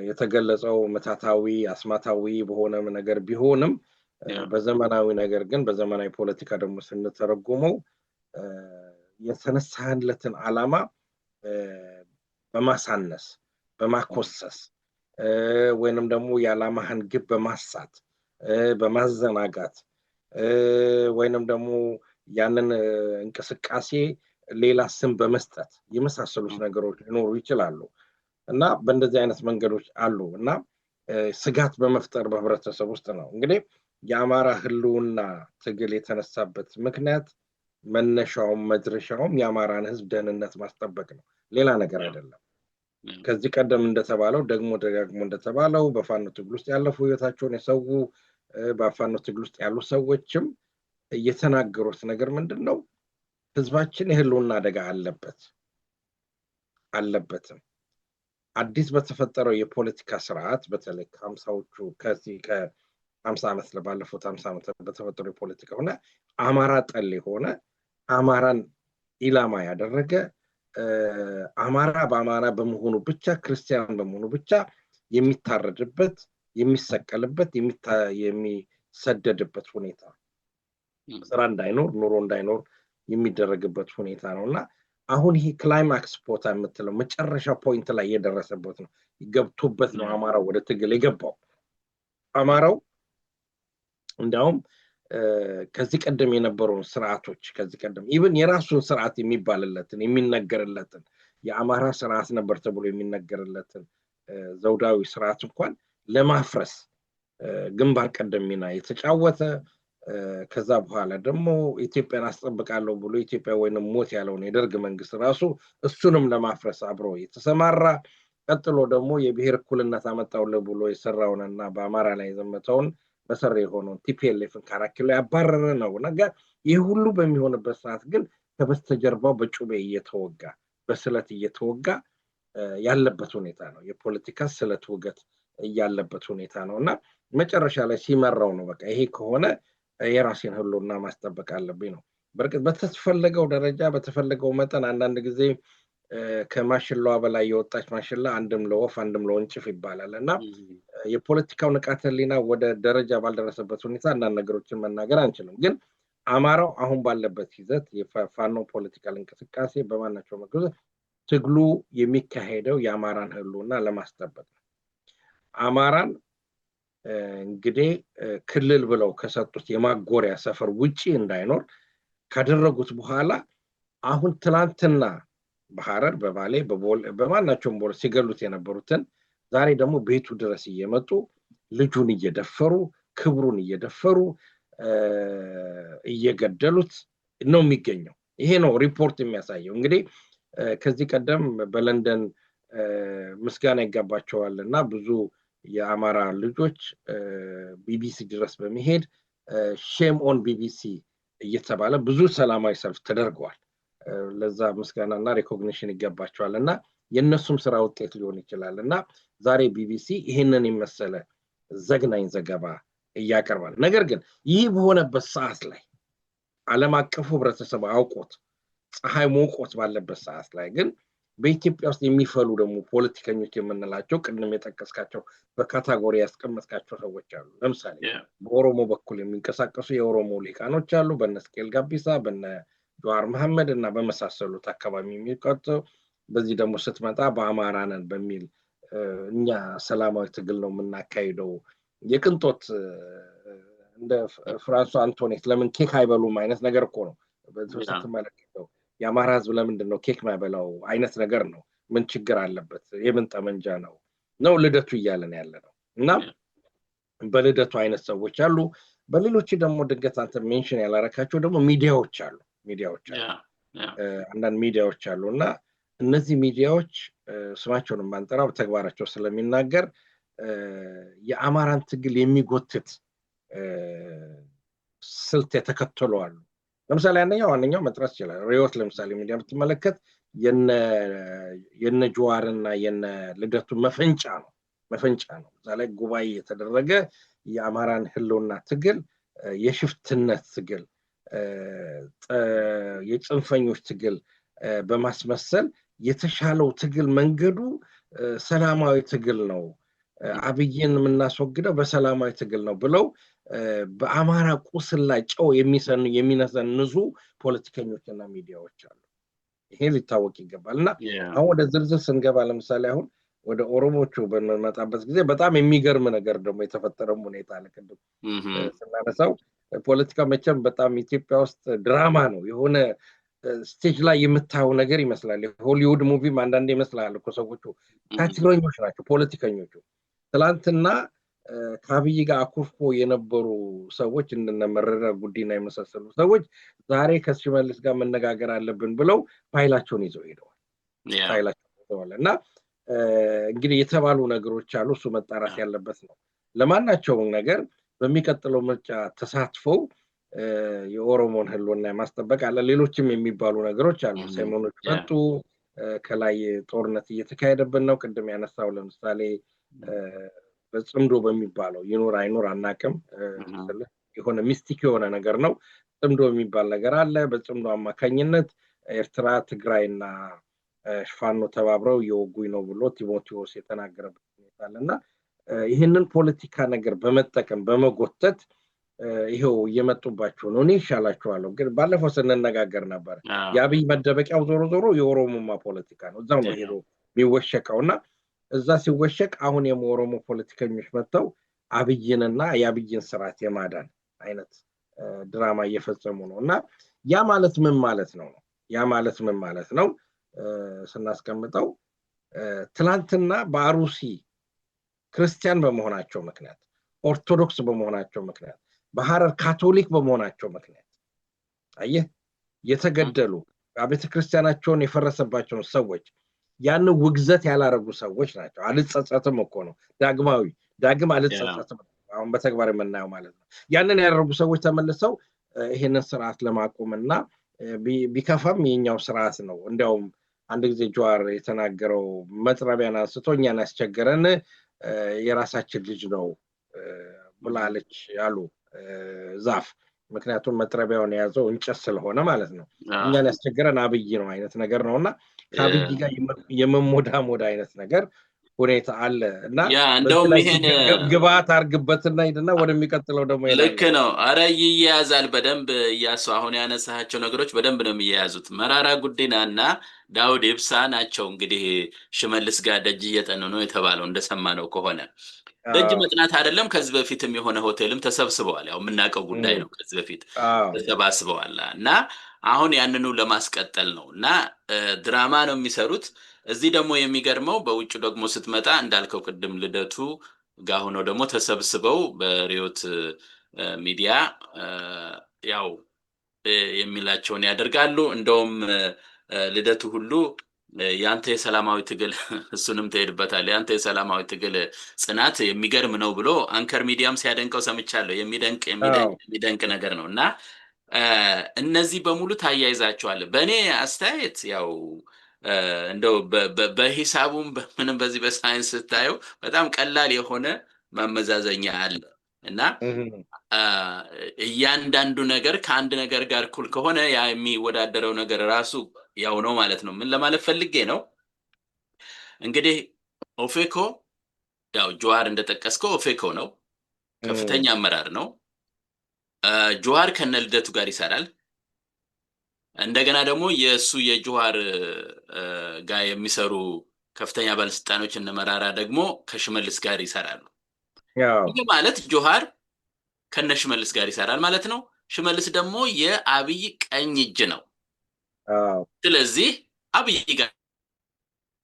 የተገለጸው መታታዊ አስማታዊ በሆነ ነገር ቢሆንም በዘመናዊ ነገር ግን በዘመናዊ ፖለቲካ ደግሞ ስንተረጉመው የተነሳህለትን ዓላማ በማሳነስ በማኮሰስ ወይንም ደግሞ የዓላማህን ግብ በማሳት በማዘናጋት ወይንም ደግሞ ያንን እንቅስቃሴ ሌላ ስም በመስጠት የመሳሰሉት ነገሮች ሊኖሩ ይችላሉ እና በእንደዚህ አይነት መንገዶች አሉ እና ስጋት በመፍጠር በህብረተሰብ ውስጥ ነው እንግዲህ የአማራ ህልውና ትግል የተነሳበት ምክንያት መነሻውም መድረሻውም የአማራን ህዝብ ደህንነት ማስጠበቅ ነው ሌላ ነገር አይደለም ከዚህ ቀደም እንደተባለው ደግሞ ደጋግሞ እንደተባለው በፋኖ ትግል ውስጥ ያለፉ ህይወታቸውን የሰው በፋኖ ትግል ውስጥ ያሉ ሰዎችም እየተናገሩት ነገር ምንድነው ህዝባችን የህልውና አደጋ አለበትም አዲስ በተፈጠረው የፖለቲካ ስርዓት በተለይ ከ50ዎቹ ከዚህ ከ50 ዓመት ለባለፉት 50 ዓመት በተፈጠረው የፖለቲካ ሆነ አማራ ጠል ሆነ አማራን ኢላማ ያደረገ አማራ በአማራ በመሆኑ ብቻ ክርስቲያን በመሆኑ ብቻ የሚታረድበት የሚሰቀልበት የሚሰደድበት ሁኔታ ስራ እንዳይኖር ኑሮ እንዳይኖር የሚደረግበት ሁኔታ ነውና አሁን ይሄ ክላይማክስ ፖታ የምትለው መጨረሻ ፖይንት ላይ የደረሰበት ነው ይገብቶበት ነው አማራው ወደ ትግል የገባው አማራው እንዲያውም ከዚህ ቀደም የነበሩን ስርዓቶች ከዚህ ቀደም ኢቭን የራሱን ስርዓት የሚባልለትን የሚነገርለትን የአማራ ስርዓት ነበር ተብሎ የሚነገርለትን ዘውዳዊ ስርዓት እንኳን ለማፍረስ ግንባር ቀደም ሚና የተጫወተ ከዛ በኋላ ደግሞ ኢትዮጵያን አስጠብቃለሁ ብሎ ኢትዮጵያ ወይንም ሞት ያለውን የደርግ መንግስት ራሱ እሱንም ለማፍረስ አብሮ የተሰማራ ቀጥሎ ደግሞ የብሔር እኩልነት አመጣው ብሎ የሰራውንና በአማራ ላይ ዘመተውን መሰረ የሆነውን ቲፒኤልኤፍን ካራክሎ ያባረረ ነው ነገር ይህ ሁሉ በሚሆንበት ሰዓት ግን ከበስተጀርባው በጩቤ እየተወጋ በስለት እየተወጋ ያለበት ሁኔታ ነው የፖለቲካ ስለት ውገት ያለበት ሁኔታ ነውና መጨረሻ ላይ ሲመራው ነው በቃ ይሄ ከሆነ የራሴን ህልውና ማስጠበቅ አለብኝ ነው በርግጥ በተፈለገው ደረጃ በተፈለገው መጠን አንዳንድ ጊዜ ከማሽላዋ በላይ የወጣች ማሽላ አንድም ለወፍ አንድም ለወንጭፍ ይባላልና የፖለቲካው ንቃተ ህሊና ወደ ደረጃ ባልደረሰበት ሁኔታ አንዳንድ ነገሮችን መናገር አንችልም ግን አማራው አሁን ባለበት ይዘት የፋኖ ፖለቲካል እንቅስቃሴ በማናቸው መግለጽ ትግሉ የሚካሄደው የአማራን ህልውና ለማስጠበቅ ነው አማራን እንግዲህ ክልል ብለው ከሰጡት የማጎሪያ ሰፈር ውጪ እንዳይኖር ካደረጉት በኋላ አሁን ትላንትና በሐረር በባሌ በማናቸውም ቦሌ ሲገሉት የነበሩትን ዛሬ ደግሞ ቤቱ ድረስ እየመጡ ልጁን እየደፈሩ ክብሩን እየደፈሩ እየገደሉት ነው የሚገኘው ይሄ ነው ሪፖርት የሚያሳየው እንግዲህ ከዚህ ቀደም በለንደን ምስጋና ይገባቸዋልና ብዙ የአማራ ልጆች ቢቢሲ ድረስ በመሄድ ሼም ኦን ቢቢሲ እየተባለ ብዙ ሰላማዊ ሰልፍ ተደርገዋል ለዛ ምስጋናና ሪኮግኒሽን ይገባቸዋልና የነሱም ስራ ውጤት ሊሆን ይችላልና ዛሬ ቢቢሲ ይሄንን የመሰለ ዘግናኝ ዘገባ ያቀርባል ነገር ግን ይህ በሆነበት ሰዓት ላይ ዓለም አቀፉ ህብረተሰብ አውቆት ፀሐይ ሞቆት ባለበት ሰዓት ላይ ግን በኢትዮጵያ ውስጥ የሚፈሉ ደግሞ ፖለቲከኞች የምንላቸው ቅድም የጠቀስካቸው በካታጎሪ ያስቀመጥካቸው ሰዎች አሉ ለምሳሌ በኦሮሞ በኩል የሚንቀሳቀሱ የኦሮሞ ሊቃኖች አሉ በነስኬል ጋቢሳ በነ ጆዋር መሐመድ እና በመሳሰሉት አካባቢ የሚቀጡ በዚህ ደግሞ ስትመጣ በአማራነን በሚል እኛ ሰላማዊ ትግል ነው የምናካሂደው የቅንጦት እንደ ፍራንሷ አንቶኔት ለምን ኬክ አይበሉም አይነት ነገር እኮ ነው በተመለከተው የአማራ ህዝብ ለምንድን ነው ኬክ ማይበላው አይነት ነገር ነው ምን ችግር አለበት የምን ጠመንጃ ነው ልደቱ እያለን ያለ ነው እና በልደቱ አይነት ሰዎች አሉ በሌሎች ደግሞ ድንገት አንተ ሜንሽን ያላረካቸው ደግሞ ሚዲያዎች አሉ አንዳንድ ሚዲያዎች አሉና እነዚህ ሚዲያዎች ስማቸውን ማንጠራው ተግባራቸው ስለሚናገር የአማራን ትግል የሚጎትት ስልት የተከተሉ አሉ ለምሳሌ ዋነኛው መጥራት ይችላል ሪዮት ለምሳሌ ሚዲያ ብትመለከት የነ ጆዋርና የነ ልደቱ መፈንጫ ነው ዛሬ ጉባኤ የተደረገ የአማራን ህልውና ትግል የሽፍትነት ትግል የጽንፈኞች ትግል በማስመሰል የተሻለው ትግል መንገዱ ሰላማዊ ትግል ነው አብይን የምናስወግደው በሰላማዊ ትግል ነው ብለው በአማራ ቁስል ላይ ጨው የሚነሰንዙ ፖለቲከኞችና ሚዲያዎች አሉ ይሄ ሊታወቅ ይገባልና አሁን ወደ ዝርዝር ስንገባ ለምሳሌ አሁን ወደ ኦሮሞቹ በመጣበት ጊዜ በጣም የሚገርም ነገር ደግሞ የተፈጠረው ሁኔታ ለከንዱ ስናነሳው ፖለቲካ መቼም በጣም ኢትዮጵያ ውስጥ ድራማ ነው የሆነ ስቴጅ ላይ የምታየው ነገር ይመስላል። ሆሊውድ ሙቪም አንዳንዴ ይመስላል እኮ ሰዎቹ ታችረኞች ናቸው ፖለቲከኞቹ። ትላንትና ከአብይ ጋር አኩርፎ የነበሩ ሰዎች እንደነ መረራ ጉዲና የመሳሰሉ ሰዎች ዛሬ ከሽመልስ ጋር መነጋገር አለብን ብለው ፋይላቸውን ይዘው ሄደዋል። ፋይላቸውን ይዘዋል እና እንግዲህ የተባሉ ነገሮች አሉ። እሱ መጣራት ያለበት ነው። ለማናቸውም ነገር በሚቀጥለው ምርጫ ተሳትፈው የኦሮሞን ህልውና ማስጠበቅ አለ። ሌሎችም የሚባሉ ነገሮች አሉ። ሰሞኑን መጡ። ከላይ ጦርነት እየተካሄደብን ነው። ቅድም ያነሳው ለምሳሌ በጽምዶ በሚባለው ይኖር አይኖር አናቅም፣ የሆነ ሚስቲክ የሆነ ነገር ነው። ጽምዶ የሚባል ነገር አለ። በጽምዶ አማካኝነት ኤርትራ፣ ትግራይና ፋኖ ተባብረው የወጉኝ ነው ብሎ ቲሞቴዎስ የተናገረበት ሁኔታ አለና ይህንን ፖለቲካ ነገር በመጠቀም በመጎተት ይሄው እየመጡባቸው ነው። እኔ ይሻላቸዋለሁ። ግን ባለፈው ስንነጋገር ነበር የአብይ መደበቂያው ዞሮ ዞሮ የኦሮሞማ ፖለቲካ ነው። እዛው ነው ሄዶ የሚወሸቀውና እዛ ሲወሸቅ አሁን የኦሮሞ ፖለቲከኞች መጥተው አብይንና የአብይን ስርዓት የማዳን አይነት ድራማ እየፈጸሙ ነው። እና ያ ማለት ምን ማለት ነው? ያ ማለት ምን ማለት ነው ስናስቀምጠው ትላንትና በአሩሲ ክርስቲያን በመሆናቸው ምክንያት፣ ኦርቶዶክስ በመሆናቸው ምክንያት፣ በሐረር ካቶሊክ በመሆናቸው ምክንያት አየህ የተገደሉ አብያተ ክርስቲያናቸውን የፈረሰባቸውን ሰዎች ያን ውግዘት ያላረጉ ሰዎች ናቸው። አልጸጸትም እኮ ነው ዳግም አልጸጸትም አሁን በተግባር የምናየው ማለት ነው። ያንን ያደረጉ ሰዎች ተመልሰው ይሄንን ስርዓት ለማቆምና ቢከፋም የኛው ስርዓት ነው። እንዲያውም አንድ ጊዜ ጀዋር የተናገረው መጥረቢያን አንስቶ እኛን ያስቸገረን የራሳችን ልጅ ነው ብላለች ያሉ ዛፍ። ምክንያቱም መጥረቢያውን የያዘው እንጨት ስለሆነ ማለት ነው። እኛን ያስቸገረን አብይ ነው አይነት ነገር ነውና ከአብይ ጋር የመሞዳሞድ አይነት ነገር ሁኔታ አለ እና እንደውም ይሄን ግብአት አርግበትና ሄድና ወደሚቀጥለው ደግሞ ይላል። ልክ ነው። አረ ይያዛል በደንብ እያሱ አሁን ያነሳቸው ነገሮች በደንብ ነው የሚያያዙት። መራራ ጉዲናና ዳውድ ኢብሳ ናቸው እንግዲህ ሽመልስ ጋር ደጅ እየጠኑ ነው የተባለው እንደሰማነው ከሆነ ደጅ መጥናት አይደለም። ከዚህ በፊትም የሆነ ሆቴልም ተሰብስበዋል። ያው የምናውቀው ጉዳይ ነው። ከዚህ በፊት ተሰባስበዋል እና አሁን ያንኑ ለማስቀጠል ነው እና ድራማ ነው የሚሰሩት። እዚህ ደግሞ የሚገርመው በውጭ ደግሞ ስትመጣ እንዳልከው ቅድም ልደቱ ጋር ሆነው ደግሞ ተሰብስበው በሪዮት ሚዲያ ያው የሚላቸውን ያደርጋሉ። እንደውም ልደቱ ሁሉ ያንተ የሰላማዊ ትግል እሱንም ተሄድበታል ያንተ የሰላማዊ ትግል ጽናት የሚገርም ነው ብሎ አንከር ሚዲያም ሲያደንቀው ሰምቻለሁ። የሚደንቅ ነገር ነው እና እነዚህ በሙሉ ታያይዛቸዋል። በእኔ አስተያየት ያው እንደው በሂሳቡም ምንም በዚህ በሳይንስ ስታየው በጣም ቀላል የሆነ ማመዛዘኛ አለ እና እያንዳንዱ ነገር ከአንድ ነገር ጋር እኩል ከሆነ ያ የሚወዳደረው ነገር ራሱ ያው ነው ማለት ነው። ምን ለማለት ፈልጌ ነው እንግዲህ ኦፌኮ ያው ጀዋር እንደጠቀስከው ኦፌኮ ነው፣ ከፍተኛ አመራር ነው። ጀዋር ከነልደቱ ጋር ይሰራል። እንደገና ደግሞ የሱ የጀዋር ጋር የሚሰሩ ከፍተኛ ባለስልጣኖች እነ መራራ ደግሞ ከሽመልስ ጋር ይሰራሉ። ይሄ ማለት ጀዋር ከነሽመልስ ጋር ይሰራል ማለት ነው። ሽመልስ ደግሞ የአብይ ቀኝ እጅ ነው። ስለዚህ አብይ ጋር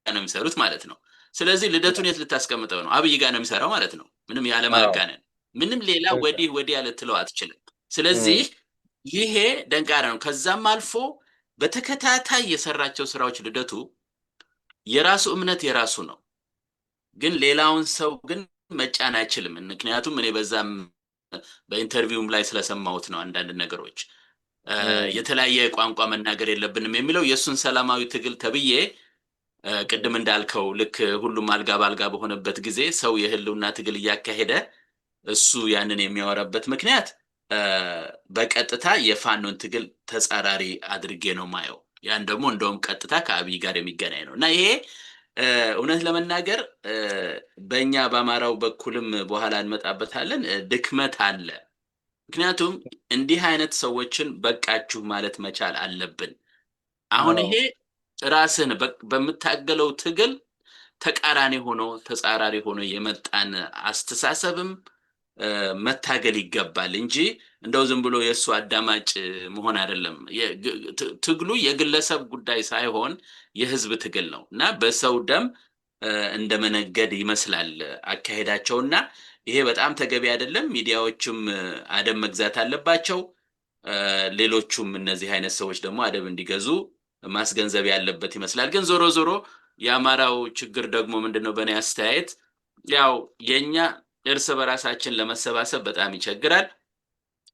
ነው የሚሰሩት ማለት ነው። ስለዚህ ልደቱን የት ልታስቀምጠው ነው? አብይ ጋር ነው የሚሰራው ማለት ነው። ምንም ያለማጋነን ምንም ሌላ ወዲህ ልትለው አትችልም። ስለዚህ ይሄ ደንቃራ ነው። ከዛም አልፎ በተከታታይ የሰራቸው ስራዎች ልደቱ የራሱ እምነት የራሱ ነው፣ ግን ሌላውን ሰው ግን መጫን አይችልም። ምክንያቱም እኔ በዛም በኢንተርቪውም ላይ ስለሰማሁት ነው አንዳንድ ነገሮች የተለያየ ቋንቋ መናገር የለብንም የሚለው የሱን ሰላማዊ ትግል ተብዬ ቅድም እንዳልከው ልክ ሁሉም አልጋ ባልጋ በሆነበት ጊዜ ሰው የህልውና ትግል እያካሄደ እሱ ያንን የሚያወራበት ምክንያት በቀጥታ የፋኖን ትግል ተጻራሪ አድርጌ ነው ማየው። ያን ደግሞ እንደውም ቀጥታ ከአብይ ጋር የሚገናኝ ነው እና ይሄ እውነት ለመናገር በእኛ በአማራው በኩልም በኋላ እንመጣበታለን ድክመት አለ። ምክንያቱም እንዲህ አይነት ሰዎችን በቃችሁ ማለት መቻል አለብን። አሁን ይሄ ራስን በምታገለው ትግል ተቃራኒ ሆኖ ተጻራሪ ሆኖ የመጣን አስተሳሰብም መታገል ይገባል እንጂ እንደው ዝም ብሎ የሱ አዳማጭ መሆን አይደለም። ትግሉ የግለሰብ ጉዳይ ሳይሆን የህዝብ ትግል ነው እና በሰው ደም እንደመነገድ ይመስላል አካሄዳቸውና ይሄ በጣም ተገቢ አይደለም። ሚዲያዎችም አደብ መግዛት አለባቸው። ሌሎቹም እነዚህ አይነት ሰዎች ደግሞ አደብ እንዲገዙ ማስገንዘብ ያለበት ይመስላል። ግን ዞሮ ዞሮ የአማራው ችግር ደግሞ ምንድነው? በእኔ አስተያየት ያው የኛ እርስ በራሳችን ለመሰባሰብ በጣም ይቸግራል።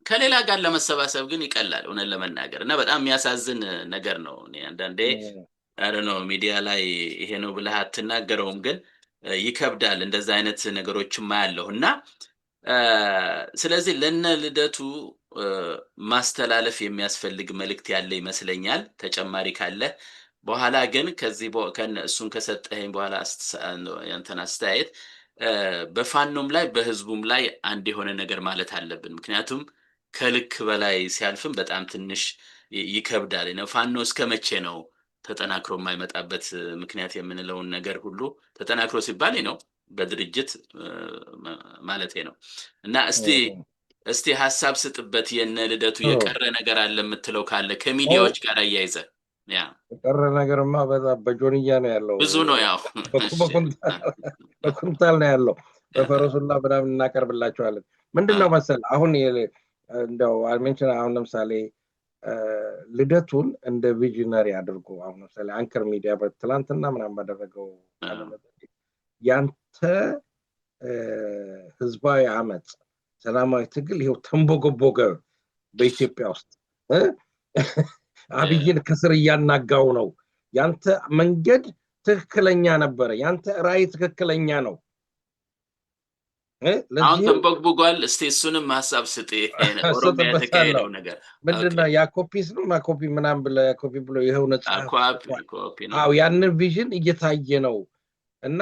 ከሌላ ጋር ለመሰባሰብ ግን ይቀላል እውነት ለመናገር እና በጣም የሚያሳዝን ነገር ነው። እኔ አንዳንዴ ነው ሚዲያ ላይ ይሄ ነው ብለህ አትናገረውም፣ ግን ይከብዳል። እንደዛ አይነት ነገሮችም አያለሁ እና ስለዚህ ለነ ልደቱ ማስተላለፍ የሚያስፈልግ መልእክት ያለ ይመስለኛል። ተጨማሪ ካለ በኋላ ግን ከዚህ እሱን ከሰጠኸኝ በኋላ ያንተን አስተያየት በፋኖም ላይ በህዝቡም ላይ አንድ የሆነ ነገር ማለት አለብን። ምክንያቱም ከልክ በላይ ሲያልፍም በጣም ትንሽ ይከብዳል ነው። ፋኖ እስከ መቼ ነው ተጠናክሮ የማይመጣበት ምክንያት የምንለውን ነገር ሁሉ ተጠናክሮ ሲባል ነው በድርጅት ማለት ነው። እና እስቲ ሐሳብ ስጥበት። የነ ልደቱ የቀረ ነገር አለ የምትለው ካለ ከሚዲያዎች ጋር አያይዘ ያ የቀረ ነገርማ በጣም በጆንያ ነው ያለው። ብዙ ነው ያው በኩንታል ነው ያለው። በፈረሱላ ምናምን እናቀርብላቸዋለን። ምንድነው መሰል አሁን እንደው አልመንችን አሁን ለምሳሌ ልደቱን እንደ ቪዥነሪ አድርጎ አሁን ለምሳሌ አንከር ሚዲያ በትላንትና ምናምን ባደረገው ያንተ ህዝባዊ አመጽ ሰላማዊ ትግል ይሄው ተንቦገቦገ በኢትዮጵያ ውስጥ አብይን ከስር እያናጋው ነው። ያንተ መንገድ ትክክለኛ ነበር። ያንተ ራዕይ ትክክለኛ ነው። አሁን ተንቦግቦጓል። እስቲ እሱንም ሐሳብ ስጥ። ኦሮሚያ ተካሄደው ነገር ምንድነው? ያኮፒስ ነው ማኮፒ ምናምን ብለ ያኮፒ ብሎ ይሄው ነጻ አዎ ያንን ቪዥን እየታየ ነው። እና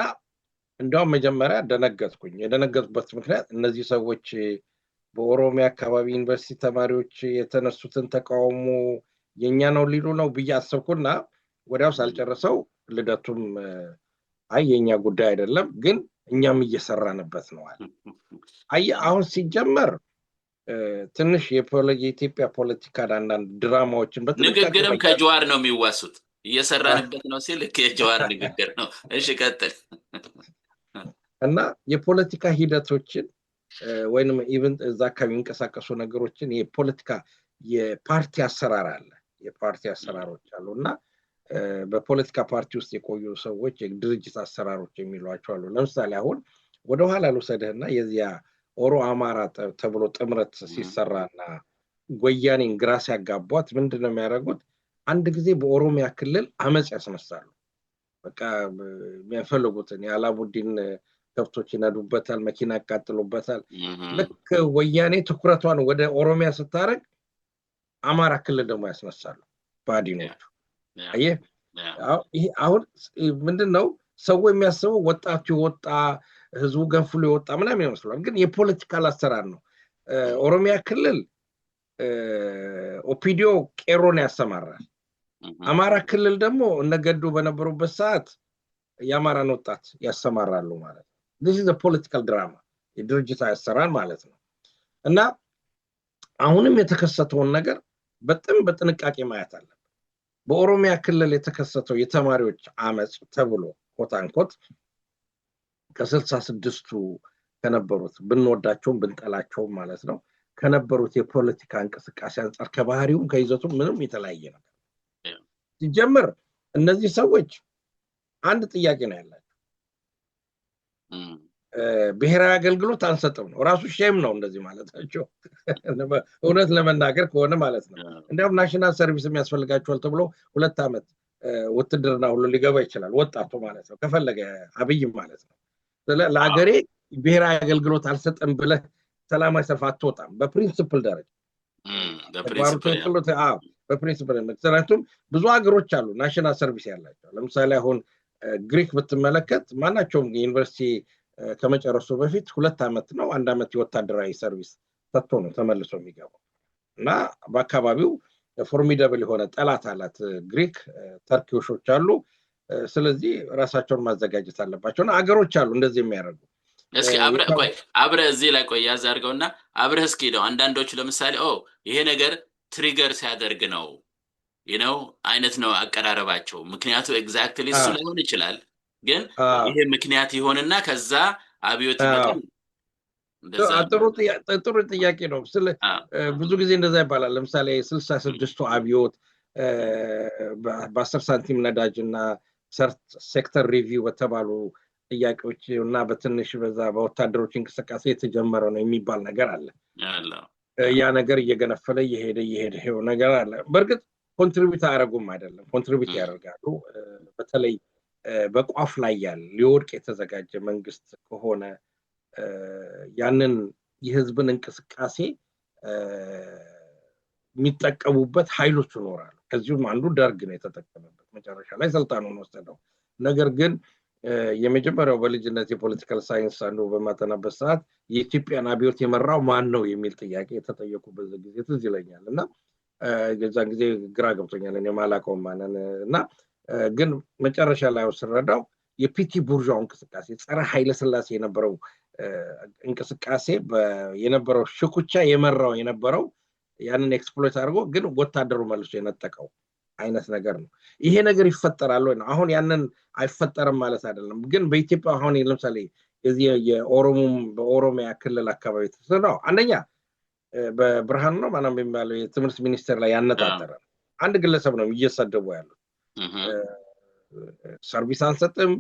እንደውም መጀመሪያ ደነገጥኩኝ። የደነገጥኩበት ምክንያት እነዚህ ሰዎች በኦሮሚያ አካባቢ ዩኒቨርሲቲ ተማሪዎች የተነሱትን ተቃውሞ የኛ ነው ሊሉ ነው ብዬ አሰብኩና ወዲያው ሳልጨርሰው ልደቱም አይ የኛ ጉዳይ አይደለም ግን እኛም እየሰራንበት ነው አለ። አይ አሁን ሲጀመር ትንሽ የኢትዮጵያ ፖለቲካ አንዳንድ ድራማዎችን ንግግርም ከጀዋር ነው የሚዋሱት። እየሰራንበት ነው ሲል ከጀዋር ንግግር ነው። እሺ ቀጥል። እና የፖለቲካ ሂደቶችን ወይንም ኢቭን እዛ አካባቢ የሚንቀሳቀሱ ነገሮችን የፖለቲካ የፓርቲ አሰራር አለ። የፓርቲ አሰራሮች አሉና በፖለቲካ ፓርቲ ውስጥ የቆዩ ሰዎች የድርጅት አሰራሮች የሚሏቸው አሉ። ለምሳሌ አሁን ወደ ኋላ ልውሰድህና የዚያ ኦሮ አማራ ተብሎ ጥምረት ሲሰራና ወያኔን ግራ ሲያጋቧት ምንድነው የሚያደርጉት? አንድ ጊዜ በኦሮሚያ ክልል አመጽ ያስነሳሉ። በቃ የሚፈልጉትን የአላሙዲን ከብቶች ይነዱበታል፣ መኪና ያቃጥሉበታል። ልክ ወያኔ ትኩረቷን ወደ ኦሮሚያ ስታረግ አማራ ክልል ደግሞ ያስነሳሉ ባዲኖቹ። አየህ አሁን ምንድነው ሰው የሚያስበው ወጣቱ ወጣ ህዝቡ ገንፍሎ ይወጣ ምናምን ይመስላል፣ ግን የፖለቲካል አሰራር ነው። ኦሮሚያ ክልል ኦፒዲዮ ቄሮን ያሰማራል። አማራ ክልል ደግሞ እነገዱ በነበሩበት ሰዓት የአማራን ወጣት ያሰማራሉ ማለት ነው። this is a political drama የድርጅት አሰራር ማለት ነው። እና አሁንም የተከሰተውን ነገር በጣም በጥንቃቄ ማየት አለበት። በኦሮሚያ ክልል የተከሰተው የተማሪዎች አመጽ ተብሎ ኮታንኮት ከ66ቱ ከነበሩት ብንወዳቸውም ብንጠላቸውም ማለት ነው ከነበሩት የፖለቲካ እንቅስቃሴ አንፃር ከባህሪውም ከይዘቱ ምንም የተለያየ ነገር ሲጀምር እነዚህ ሰዎች አንድ ጥያቄ ነው ያላቸው። ብሔራዊ አገልግሎት አንሰጥም ነው ራሱ ሼም ነው እንደዚህ ማለታቸው። እውነት ለመናገር ከሆነ ማለት ነው እንደውም ናሽናል ሰርቪስ የሚያስፈልጋቸዋል ተብሎ 2 አመት ውትድርና ሁሉ ሊገባ ይችላል ወጣቱ ማለት ነው ከፈለገ አብይ ማለት ነው። ለሀገሬ ብሔራዊ አገልግሎት አልሰጥም ብለህ ሰላማዊ ሰልፍ አትወጣም በፕሪንሲፕል ደረጃ። በፕሪንሲፕል ምክንያቱም ብዙ ሀገሮች አሉ ናሽናል ሰርቪስ ያላቸው። ለምሳሌ አሁን ግሪክ ብትመለከት ማናቸውም ዩኒቨርሲቲ ከመጨረሱ በፊት 2 አመት ነው 1 አመት የወታደራዊ ሰርቪስ ሰጥቶ ነው ተመልሶ የሚገባው። እና በአካባቢው ፎርሚደብል የሆነ ጠላት አላት ግሪክ፣ ተርኪዎሾች አሉ። ስለዚህ ራሳቸውን ማዘጋጀት አለባቸው። እና ሀገሮች አሉ እንደዚህ የሚያደርጉ። እስኪ አብረ እዚህ ላይ ቆይ ያዝ አድርገውና አብረህ እስኪ ነው አንዳንዶቹ ለምሳሌ ይሄ ነገር ትሪገር ሲያደርግ ነው አይነት ነው አቀራረባቸው። ምክንያቱ ኤግዛክትሊ እሱ ላይሆን ይችላል፣ ግን ይሄ ምክንያት ይሆንና ከዛ አብዮት ይመጣል። ጥሩ ጥያቄ ነው። ብዙ ጊዜ እንደዛ ይባላል። ለምሳሌ 66ቱ አብዮት በ10 ሳንቲም ነዳጅ እና ሴክተር ሪቪው በተባሉ ጥያቄዎች እና በትንሽ በዛ በወታደሮች እንቅስቃሴ የተጀመረ ነው የሚባል ነገር አለ። ያ ነገር እየገነፈለ እየሄደ ነገር አለ። በእርግጥ ኮንትሪቢዩት አያደርጉም አይደለም፣ ኮንትሪቢዩት ያደርጋሉ። በተለይ በቋፍ ላይ ያለ ሊወድቅ የተዘጋጀ መንግስት ከሆነ ያንን የህዝብን እንቅስቃሴ የሚጠቀሙበት ኃይሎች ይኖራሉ። ከዚሁም አንዱ ደርግ ነው የተጠቀመበት፣ መጨረሻ ላይ ስልጣኑን ወሰደው። ነገር ግን የመጀመሪያው በልጅነት የፖለቲካል ሳይንስ አንዱ በማጠናበት ሰዓት የኢትዮጵያን አብዮት የመራው ማን ነው የሚል ጥያቄ የተጠየቁበት ጊዜ ትዝ ይለኛል እና የዛን ጊዜ ግራ ገብቶኛል እኔ ማላውቀው ማንን እና ግን መጨረሻ ላይ ስረዳው የፒቲ ቡርዣው እንቅስቃሴ ጸረ ኃይለ ሥላሴ የነበረው እንቅስቃሴ የነበረው ሽኩቻ የመራው የነበረው ያንን ኤክስፕሎይት አድርጎ ግን ወታደሩ መልሶ የነጠቀው አይነት ነገር ነው። ይሄ ነገር ይፈጠራል ወይ ነው? አሁን ያንን አይፈጠርም ማለት አይደለም። ግን በኢትዮጵያ አሁን ለምሳሌ እዚህ በኦሮሚያ ክልል አካባቢ ተሰራው አንደኛ በብርሃኑ ነው ማናም የሚባለው የትምህርት ሚኒስቴር ላይ ያነጣጠረ አንድ ግለሰብ ነው እየሰደቡ ያሉት። ሰርቪስ አንሰጥም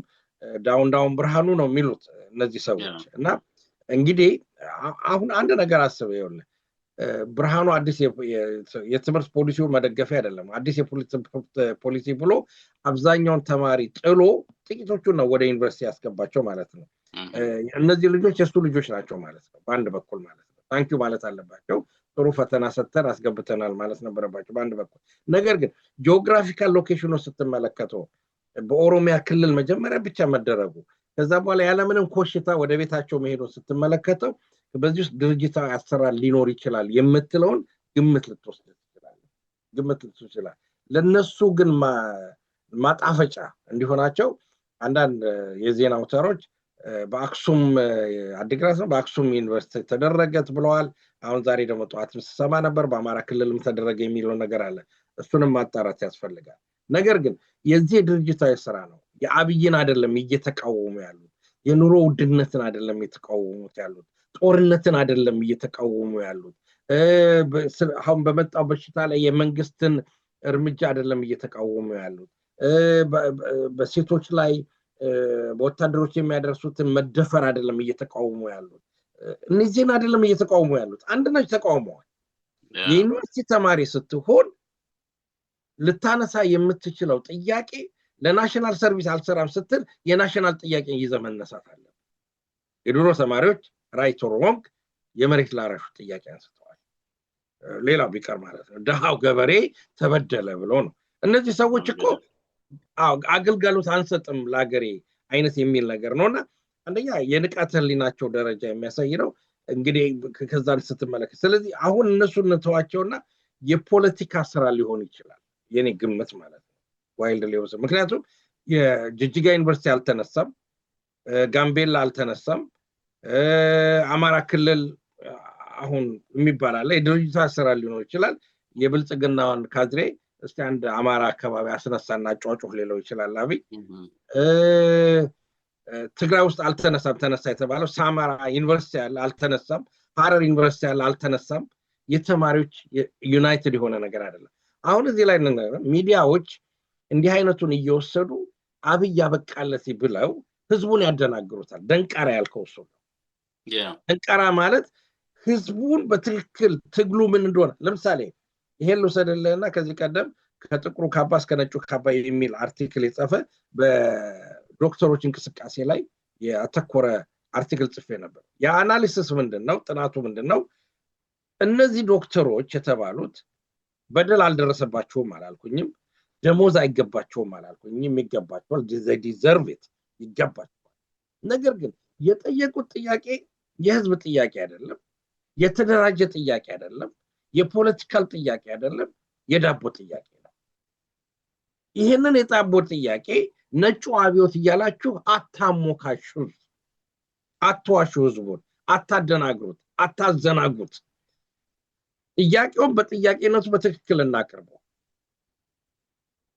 ዳውን ብርሃኑ ነው የሚሉት እነዚህ ሰዎች። እና እንግዲህ አሁን አንድ ነገር አስበው ይኸውልህ ብርሃኑ አዲስ የትምህርት ፖሊሲውን መደገፊያ አይደለም። አዲስ ፖሊሲ ብሎ አብዛኛውን ተማሪ ጥሎ ጥቂቶቹን ነው ወደ ዩኒቨርሲቲ ያስገባቸው ማለት ነው። እነዚህ ልጆች የሱ ልጆች ናቸው ማለት ነው በአንድ በኩል ማለት ነው። ታንኪዩ ማለት አለባቸው። ጥሩ ፈተና ሰጥተን አስገብተናል ማለት ነበረባቸው በአንድ በኩል። ነገር ግን ጂኦግራፊካል ሎኬሽኑ ስትመለከተው በኦሮሚያ ክልል መጀመሪያ ብቻ መደረጉ ከዛ በኋላ ያለምንም ኮሽታ ወደ ቤታቸው መሄዱን ስትመለከተው በዚህ ውስጥ ድርጅታዊ አሰራር ሊኖር ይችላል የምትለውን ግምት ልትወስድ ይችላል። ለነሱ ግን ማጣፈጫ እንዲሆናቸው አንዳንድ የዜና አውታሮች በአክሱም አዲግራት ነው በአክሱም ዩኒቨርሲቲ ተደረገት ብለዋል። አሁን ዛሬ ደግሞ ጠዋት ስሰማ ነበር በአማራ ክልልም ተደረገ የሚለው ነገር አለ። እሱንም ማጣራት ያስፈልጋል። ነገር ግን የዚህ ድርጅታዊ ስራ ነው። የአብይን አይደለም እየተቃወሙ ያሉት፣ የኑሮ ውድነትን አይደለም እየተቃወሙት ያሉት፣ ጦርነትን አይደለም እየተቃወሙ ያሉት፣ አሁን በመጣው በሽታ ላይ የመንግስትን እርምጃ አይደለም እየተቃወሙ ያሉት፣ በሴቶች ላይ በወታደሮች የሚያደርሱትን መደፈር አይደለም እየተቃወሙ ያሉት። እነዚህን አይደለም እየተቃወሙ ያሉት። አንድ ነች ተቃውመዋል። የዩኒቨርሲቲ ተማሪ ስትሆን ልታነሳ የምትችለው ጥያቄ ለናሽናል ሰርቪስ አልሰራም ስትል የናሽናል ጥያቄ ይዘህ መነሳት አለ። የድሮ ተማሪዎች ራይት ኦር ሮንግ የመሬት ላራሹ ጥያቄ አንስተዋል። ሌላው ቢቀር ማለት ነው ደሃው ገበሬ ተበደለ ብሎ ነው። እነዚህ ሰዎች እኮ አገልግሎት አንሰጥም ለሀገሬ አይነት የሚል ነገር ነውና አንደኛ የንቃተ ህሊናቸው ደረጃ የሚያሳይ ነው እንግዲህ ከዛን ስትመለከት። ስለዚህ አሁን እነሱን ተዋቸውና የፖለቲካ ስራ ሊሆን ይችላል የኔ ግምት ማለት ነው ዋይልድ ሊሆን። ምክንያቱም የጅጅጋ ዩኒቨርሲቲ አልተነሳም፣ ጋምቤላ አልተነሳም፣ አማራ ክልል አሁን የሚባል አለ የድርጅቱ ስራ ሊሆን ይችላል። የብልጽግናውን ካድሬ እስቲ አንድ አማራ አካባቢ አስነሳና ጫጫው ሌላው ይችላል። አብይ ትግራይ ውስጥ አልተነሳም። ተነሳ የተባለው ሳማራ ዩኒቨርሲቲ ያለ አልተነሳም፣ ሐረር ዩኒቨርሲቲ ያለ አልተነሳም። የተማሪዎች ዩናይትድ የሆነ ነገር አይደለም። አሁን እዚህ ላይ ሚዲያዎች እንዲህ አይነቱን እየወሰዱ አብይ ያበቃለት ብለው ህዝቡን ያደናግሩታል። ደንቃራ ያልከው እሱ ነው። ደንቃራ ማለት ህዝቡን በትክክል ትግሉ ምን እንደሆነ ለምሳሌ ይሄን ልውሰድልህና ከዚህ ቀደም ከጥቁሩ ካባ እስከ ነጩ ካባ የሚል አርቲክል የጻፈ በዶክተሮች እንቅስቃሴ ላይ ያተኮረ አርቲክል ጽፌ ነበር። የአናሊሲስ ምንድነው? ጥናቱ ምንድነው? እነዚህ ዶክተሮች የተባሉት በደል አልደረሰባቸውም አላልኩኝም፣ ደሞዝ አይገባቸውም አላልኩኝም፣ ይገባቸዋል። ዲዘርቭ ኢት ይገባቸዋል። ነገር ግን የጠየቁት ጥያቄ የህዝብ ጥያቄ አይደለም፣ የተደራጀ ጥያቄ አይደለም፣ የፖለቲካል ጥያቄ አይደለም፣ የዳቦ ጥያቄ ነው። ይሄንን የዳቦ ጥያቄ ነጩ አብዮት እያላችሁ አታሞካሹ። አትዋሹ ህዝቡን አታደናግሩት አታዘናጉት ጥያቄውን በጥያቄነቱ በትክክል እናቀርበው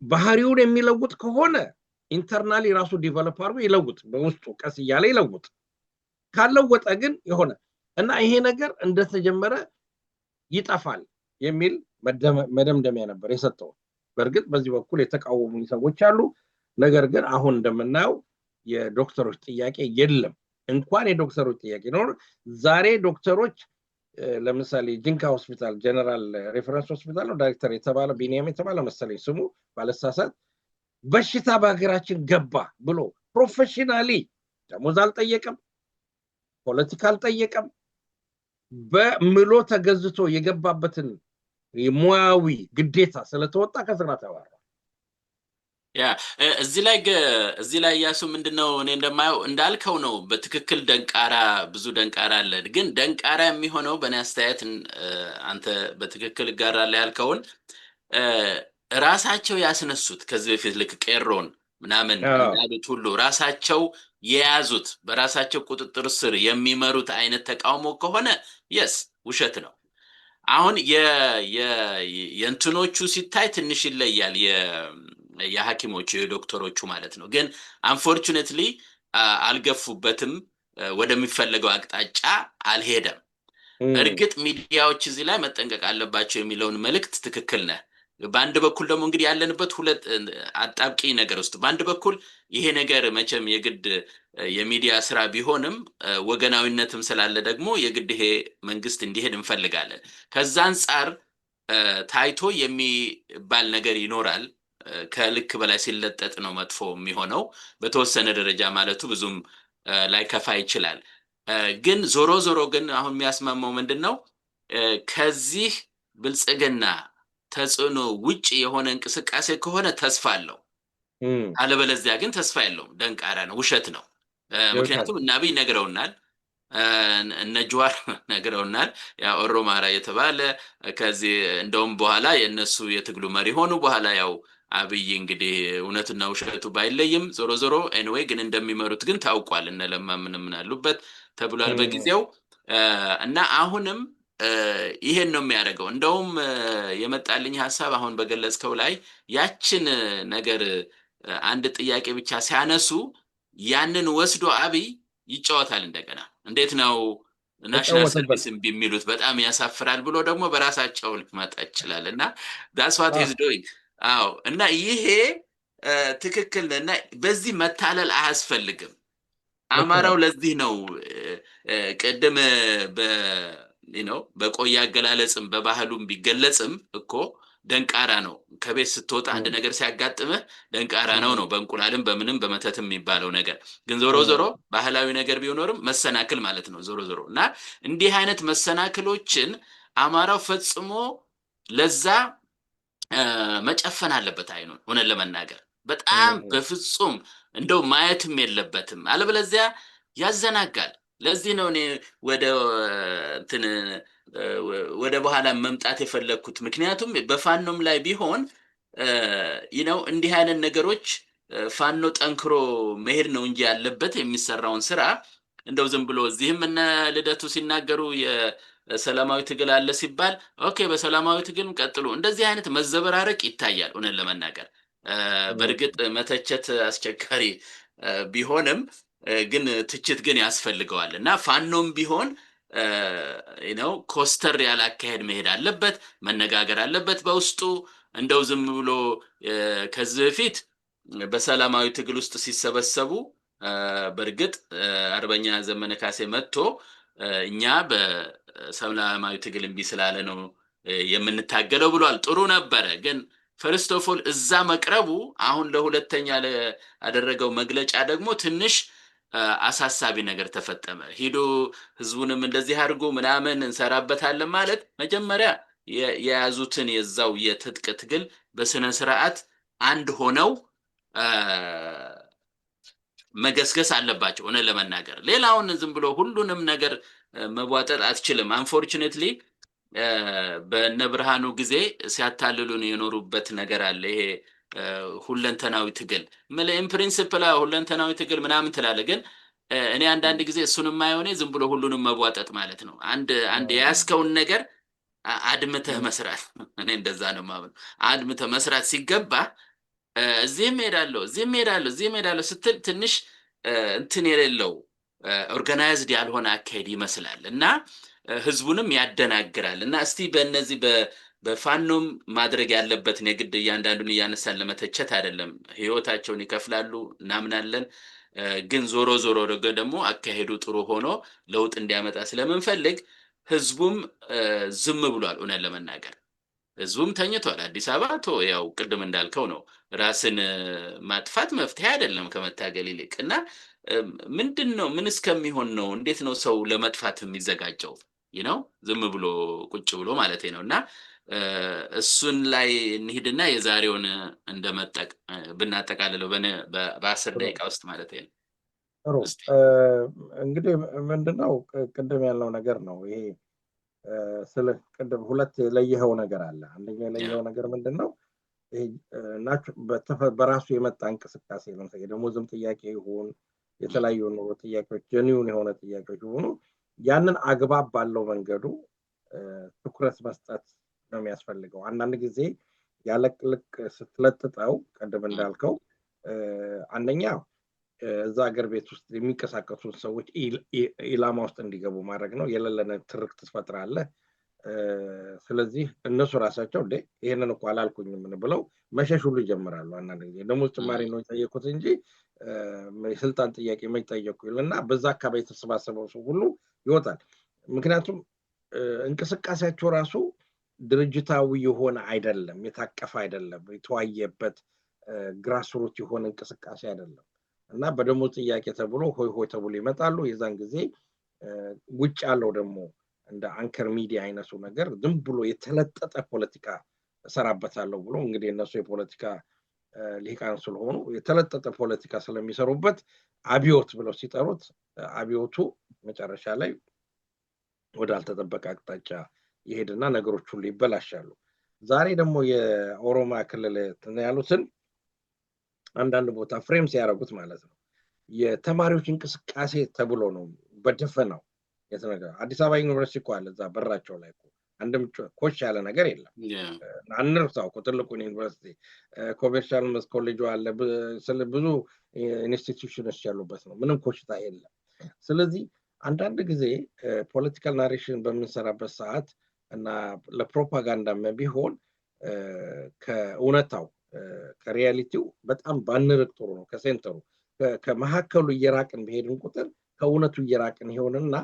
ባህሪውን የሚለውጥ ከሆነ ኢንተርናሊ ራሱ ዲቨሎፕ አድርጎ ይለውጥ በውስጡ ቀስ እያለ ይለውጥ ካለወጠ ግን የሆነ እና ይሄ ነገር እንደተጀመረ ይጠፋል የሚል መደምደሚያ ነበር የሰጠው በርግጥ በዚህ በኩል የተቃወሙ ሰዎች አሉ ነገር ግን አሁን እንደምናየው የዶክተሮች ጥያቄ የለም እንኳን የዶክተሮች ጥያቄ ነው ዛሬ ዶክተሮች ለምሳሌ ጂንካ ሆስፒታል ጀነራል ሬፈረንስ ሆስፒታል ነው ዳይሬክተር የተባለ ቢኒያም የተባለ መሰለኝ ስሙ ባለሳሳት በሽታ በሀገራችን ገባ ብሎ ፕሮፌሽናሊ ደሞዝ አልጠየቀም ፖለቲካ አልጠየቀም በምሎ ተገዝቶ የገባበትን የሙያዊ ግዴታ ስለተወጣ ከስራ ተባረረ ያ እዚህ ላይ ያሱ ምንድነው እኔ እንደማየው እንዳልከው ነው በትክክል ደንቃራ ብዙ ደንቃራ አለ ግን ደንቃራ የሚሆነው በእኔ አስተያየት አንተ በትክክል ጋራለህ ያልከውን ራሳቸው ያስነሱት ከዚህ በፊት ልክ ቄሮን ምናምን እንዳሉት ሁሉ ራሳቸው የያዙት በራሳቸው ቁጥጥር ስር የሚመሩት አይነት ተቃውሞ ከሆነ yes ውሸት ነው አሁን የእንትኖቹ ሲታይ ትንሽ ይለያል የሐኪሞቹ የዶክተሮቹ ማለት ነው ግን አንፎርቹኔትሊ አልገፉበትም ወደሚፈልገው አቅጣጫ አልሄደም እርግጥ ሚዲያዎች እዚህ ላይ መጠንቀቅ አለባቸው የሚለውን መልእክት ትክክል ነህ በአንድ በኩል ደግሞ እንግዲህ ያለንበት ሁለት አጣብቂ ነገር ውስጥ በአንድ በኩል ይሄ ነገር መቼም የግድ የሚዲያ ስራ ቢሆንም ወገናዊነትም ስላለ ደግሞ የግድ ይሄ መንግስት እንዲሄድ እንፈልጋለን ከዛ አንፃር ታይቶ የሚባል ነገር ይኖራል ከልክ በላይ ሲለጠጥ ነው መጥፎ የሚሆነው በተወሰነ ደረጃ ማለቱ ብዙም ላይ ከፋ ይችላል ግን ዞሮ ግን አሁን የሚያስማማው ምንድነው ከዚህ ብልጽግና ተጽዕኖ ውጪ የሆነ እንቅስቃሴ ከሆነ ተስፋ አለው አለበለዚያ ግን ተስፋ የለውም ደንቃራ ነው ውሸት ነው ምክንያቱም እናብይ ነግረውናል እነጆዋር ነግረውናል ያ ኦሮማራ የተባለ ከዚህ እንደውም በኋላ የነሱ የትግሉ መሪ ሆኑ በኋላ ያው አብይ እንግዲህ እውነትና ውሸቱ ባይለይም ዞሮ ኤኒዌይ ግን እንደሚመሩት ግን ታውቋል እነለማ ምንም አሉበት ተብሏል በጊዜው እና አሁንም ይሄን ነው የሚያደርገው እንደውም የመጣልኝ ሐሳብ አሁን በገለጽከው ላይ ያችን ነገር አንድ ጥያቄ ብቻ ሲያነሱ ያንን ወስዶ አብይ ይጫወታል እንደገና እንዴት ነው ናሽናል ሰርቪስ ቢሚሉት በጣም ያሳፍራል ብሎ ደግሞ በራሳቸው ሊመጣ ይችላልና that's what he's doing አዎ እና ይሄ ትክክል እና በዚህ መታለል አያስፈልግም አማራው ለዚህ ነው ቀደም በቆያ አገላለጽም በባህሉም ቢገለጽም እኮ ደንቃራ ነው ከቤት ስትወጣ አንድ ነገር ሲያጋጥምህ ደንቃራ ነው በእንቁላልም በምንም በመተትም የሚባለው ነገር ግን ዞሮ ባህላዊ ነገር ቢሆንም መሰናክል ማለት ነው ዞሮ እና እንዲህ አይነት መሰናክሎችን አማራው ፈጽሞ ለዛ መጨፈን አለበት አይኑን ሆነ ለመናገር በጣም በፍጹም እንደው ማየትም የለበትም አለበለዚያ ያዘናጋል ለዚህ ነው እኔ ወደ በኋላ መምጣት የፈለኩት ምክንያቱም በፋኖም ላይ ቢሆን እንዲህ አይነት ነገሮች ፋኖ ጠንክሮ መሄድ ነው እንጂ ያለበት የሚሰራውን ስራ እንደው ዝም ብሎ እዚህም እና ልደቱ ሲናገሩ የሰላማዊ ትግል አለ ሲባል ኦኬ በሰላማዊ ትግል ቀጥሉ እንደዚህ አይነት መዘበራረቅ ይታያል ሆነ ለመናገር በርግጥ መተቸት አስቸጋሪ ቢሆንም ግን ትችት ግን ያስፈልገዋል እና ፋኖም ቢሆን ኮስተር ያላካሄድ መሄድ አለበት መነጋገር አለበት በውስጡ እንደው ዝም ብሎ ከዚህ በፊት በሰላማዊ ትግል ውስጥ ሲሰበሰቡ በርግጥ አርበኛ ዘመነ ካሴ መጥቶ እኛ በሰላማዊ ትግል እንቢ ስላለ ነው የምንታገለው ብሏል ጥሩ ነበረ ግን ፈርስት ኦፍ ኦል እዛ መቅረቡ አሁን ለሁለተኛ ያደረገው መግለጫ ደግሞ ትንሽ አሳሳቢ ነገር ተፈጠመ ሄዶ ህዝቡንም እንደዚህ አድርጎ ምናምን እንሰራበታለን ማለት መጀመሪያ የያዙትን የዛው የትጥቅ ትግል በስነ ስርዓት አንድ ሆነው መገስገስ አለባቸው ሆነ ለመናገር ሌላውን ዝም ብሎ ሁሉንም ነገር መዋጠጥ አትችልም አንፎርቹኔትሊ በነብርሃኑ ጊዜ ሲያታልሉን የኖሩበት ነገር አለ ይሄ ሁለንተናዊ ትግል ኢን ፕሪንሲፕል ሁለንተናዊ ትግል ምናምን ትላለ ግን እኔ አንዳንድ ጊዜ እሱንም ማይሆነ ዝም ብሎ ሁሉንም መቧጠጥ ማለት ነው። አንድ የያዝከውን ነገር አድምተህ መስራት እኔ እንደዛ ነው ማለት። አድምተህ መስራት ሲገባ እዚህም ሄዳለሁ እዚህም ሄዳለሁ እዚህም ሄዳለሁ ስትል ትንሽ እንትን የሌለው ኦርጋናይዝድ ያልሆነ አካሄድ ይመስላል እና ህዝቡንም ያደናግራል። እና እስቲ በእነዚህ በፋኖም ማድረግ ያለበትን የግድ እያንዳንዱን እያነሳን ለመተቸት አይደለም፣ ህይወታቸውን ይከፍላሉ እናምናለን። ግን ዞሮ ዞሮ ደግሞ አካሄዱ ጥሩ ሆኖ ለውጥ እንዲያመጣ ስለምንፈልግ ህዝቡም ዝም ብሏል። እውነት ለመናገር ህዝቡም ተኝቷል። አዲስ አበባ ያው ቅድም እንዳልከው ነው፣ ራስን ማጥፋት መፍትሄ አይደለም ከመታገል ይልቅ። እና ምንድን ነው ምን እስከሚሆን ነው? እንዴት ነው ሰው ለመጥፋት የሚዘጋጀው? ነው ዝም ብሎ ቁጭ ብሎ ማለት ነው። እና እሱን ላይ እንሂድና የዛሬውን እንደመጠቅ ብናጠቃልለው በ10 ደቂቃ ውስጥ ማለት ነው። ጥሩ እንግዲህ ምንድነው ቅድም ያለው ነገር ነው ይሄ ስለ ቅድም ሁለት የለየኸው ነገር አለ። አንደኛ የለየኸው ነገር ምንድነው ይሄ በራሱ የመጣ እንቅስቃሴ ነው። የደሞዝም ጥያቄ ይሁን የተለያዩ ኑሮ ጥያቄዎች ጀኒውን የሆነ ጥያቄዎች ይሁኑ ያንን አግባብ ባለው መንገዱ ትኩረት መስጠት ነው የሚያስፈልገው። አንዳንድ ጊዜ ያለቅልቅ ስትለጥጠው ቅድም እንዳልከው አንደኛ እዛ ሀገር ቤት ውስጥ የሚንቀሳቀሱ ሰዎች ኢላማ ውስጥ እንዲገቡ ማድረግ ነው። የሌለነ ትርክት ትፈጥራለህ። ስለዚህ እነሱ ራሳቸው ይሄንን እኮ አላልኩኝም ብለው መሸሽ ሁሉ ይጀምራሉ። አንዳንድ ጊዜ ደሞዝ ጭማሪ ነው የጠየቁት እንጂ የስልጣን ጥያቄ መች ጠየቁ ይልና በዛ አካባቢ የተሰባሰበው ሰው ሁሉ ይወጣል። ምክንያቱም እንቅስቃሴያቸው ራሱ ድርጅታዊ የሆነ አይደለም፣ የታቀፈ አይደለም፣ የተዋየበት ግራስሩት የሆነ እንቅስቃሴ አይደለም እና በደሞዝ ጥያቄ ተብሎ ሆይ ሆይ ተብሎ ይመጣሉ። የዛን ጊዜ ውጭ ያለው ደግሞ እንደ አንከር ሚዲያ አይነቱ ነገር ዝም ብሎ የተለጠጠ ፖለቲካ እሰራበታለሁ ብሎ እንግዲህ እነሱ የፖለቲካ ሊቃን ስለሆኑ የተለጠጠ ፖለቲካ ስለሚሰሩበት አብዮት ብለው ሲጠሩት አብዮቱ መጨረሻ ላይ ወደ አልተጠበቀ አቅጣጫ ይሄድና ነገሮች ሁሉ ይበላሻሉ። ዛሬ ደግሞ የኦሮሚያ ክልል ያሉትን አንዳንድ ቦታ ፍሬም ሲያደርጉት ማለት ነው የተማሪዎች እንቅስቃሴ ተብሎ ነው በደፈናው የተነገረው። አዲስ አበባ ዩኒቨርሲቲ እኮ አለ እዛ በራቸው ላይ እኮ አንድም ኮሽ ያለ ነገር የለም። አንርሳው እኮ ትልቁን ዩኒቨርሲቲ ኮሜርሻል ኮሌጅ አለ፣ ብዙ ኢንስቲትዩሽኖች ያሉበት ነው። ምንም ኮሽታ የለም። ስለዚህ አንዳንድ ጊዜ ፖለቲካል ናሬሽን በምንሰራበት ሰዓት እና ለፕሮፓጋንዳም ቢሆን ከእውነታው ከሪያሊቲው በጣም ባንርቅ ጥሩ ነው። ከሴንተሩ ከመካከሉ እየራቅን በሄድን ቁጥር ከእውነቱ እየራቅን ይሆንና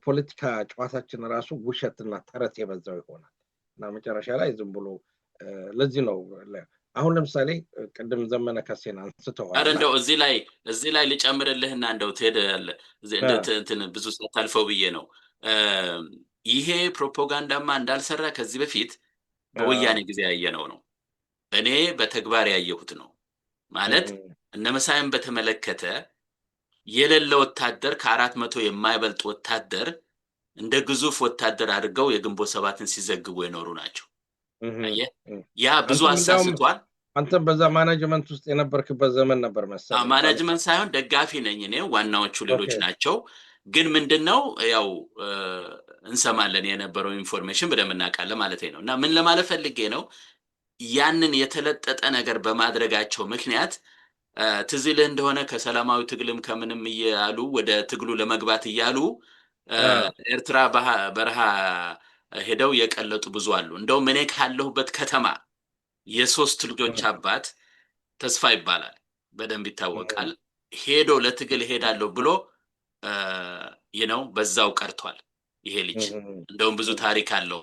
ፖለቲካ ጨዋታችን ራሱ ውሸትና ተረት የበዛው ይሆናል እና መጨረሻ ላይ ዝም ብሎ ለዚህ ነው አሁን ለምሳሌ ቅድም ዘመነ ከሴን አንስተዋል። እንደው እዚህ ላይ ልጨምርልህና እንደው ትሄዳለህ እንትን ብዙ ሳታልፈው ብዬ ነው። ይሄ ፕሮፓጋንዳማ እንዳልሰራ ከዚህ በፊት በወያኔ ጊዜ ያየነው ነው። እኔ በተግባር ያየሁት ነው። ማለት እነ መሳይን በተመለከተ የሌለ ወታደር ከ400 የማይበልጥ ወታደር እንደ ግዙፍ ወታደር አድርገው የግንቦት ሰባትን ሲዘግቡ የኖሩ ናቸው። ያ ብዙ አሳስቷል። አንተም በዛ ማኔጅመንት ውስጥ የነበርክበት ዘመን ነበር መሰለኝ። ማኔጅመንት ሳይሆን ደጋፊ ነኝ እኔ፣ ዋናዎቹ ሌሎች ናቸው። ግን ምንድነው ያው እንሰማለን የነበረው ኢንፎርሜሽን በደንብ እናውቃለን ማለት ነው። እና ምን ለማለት ፈልጌ ነው ያንን የተለጠጠ ነገር በማድረጋቸው ምክንያት ትዝ ይልህ እንደሆነ ከሰላማዊ ትግልም ከምንም እያሉ ወደ ትግሉ ለመግባት እያሉ ኤርትራ በረሃ ሄደው የቀለጡ ብዙ አሉ። እንደውም እኔ ካለሁበት ከተማ የ3 ልጆች አባት ተስፋ ይባላል፣ በደንብ ይታወቃል። ሄዶ ለትግል ሄዳለሁ ብሎ በዛው ቀርቷል ይሄ ልጅ። እንደውም ብዙ ታሪክ አለው።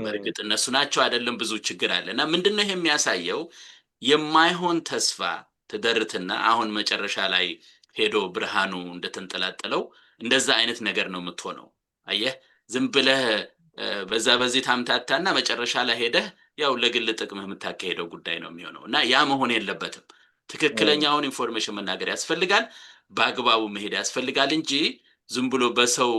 በእርግጥ እነሱ ናቸው አይደለም፣ ብዙ ችግር አለ። እና ምንድነው ይሄ የሚያሳየው የማይሆን ተስፋ ተደርትና አሁን መጨረሻ ላይ ሄዶ ብርሃኑ እንደተንጠላጠለው እንደዛ አይነት ነገር ነው የምትሆነው። አየህ ዝም ብለህ በዚህ ታምታታና መጨረሻ ላይ ሄደህ ያው ለግል ጥቅምህ የምታካሄደው ጉዳይ ነው የሚሆነው። እና ያ መሆን የለበትም። ትክክለኛውን ኢንፎርሜሽን መናገር ያስፈልጋል፣ በአግባቡ መሄድ ያስፈልጋል እንጂ ዝም ብሎ በሰው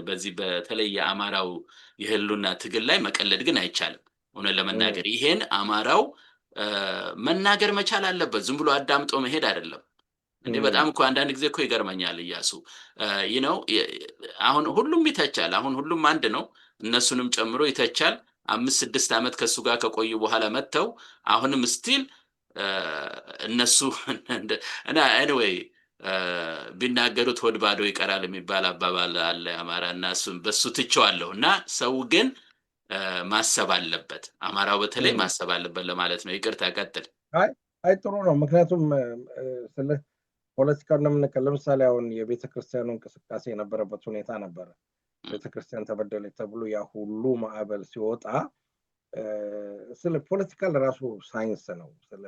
በዚህ በተለየ አማራው የህሉና ትግል ላይ መቀለድ ግን አይቻልም። እውነት ለመናገር ይሄን አማራው መናገር መቻል አለበት። ዝም ብሎ አዳምጦ መሄድ አይደለም። እንዴ በጣም እኮ አንዳንድ ጊዜ እኮ ይገርመኛል እያሱ ነው አሁን ሁሉም ይተቻል። አሁን ሁሉም አንድ ነው፣ እነሱንም ጨምሮ ይተቻል። 5-6 ዓመት ከሱ ጋር ከቆዩ በኋላ መጥተው አሁንም ስቲል እነሱ እና ኤኒዌይ ቢናገሩት ሆድ ባዶ ይቀራል የሚባል አባባል አለ አማራ እና እሱም በሱ ትቼዋለሁ። እና ሰው ግን ማሰብ አለበት፣ አማራው በተለይ ማሰብ አለበት ለማለት ነው። ይቅርታ ቀጥል። አይ ጥሩ ነው። ምክንያቱም ስለ ፖለቲካ እንደምንቀል ለምሳሌ አሁን የቤተክርስቲያኑ እንቅስቃሴ የነበረበት ሁኔታ ነበረ። ቤተክርስቲያን ተበደለች ተብሎ ያ ሁሉ ማዕበል ሲወጣ ስለ ፖለቲካል ራሱ ሳይንስ ነው። ስለ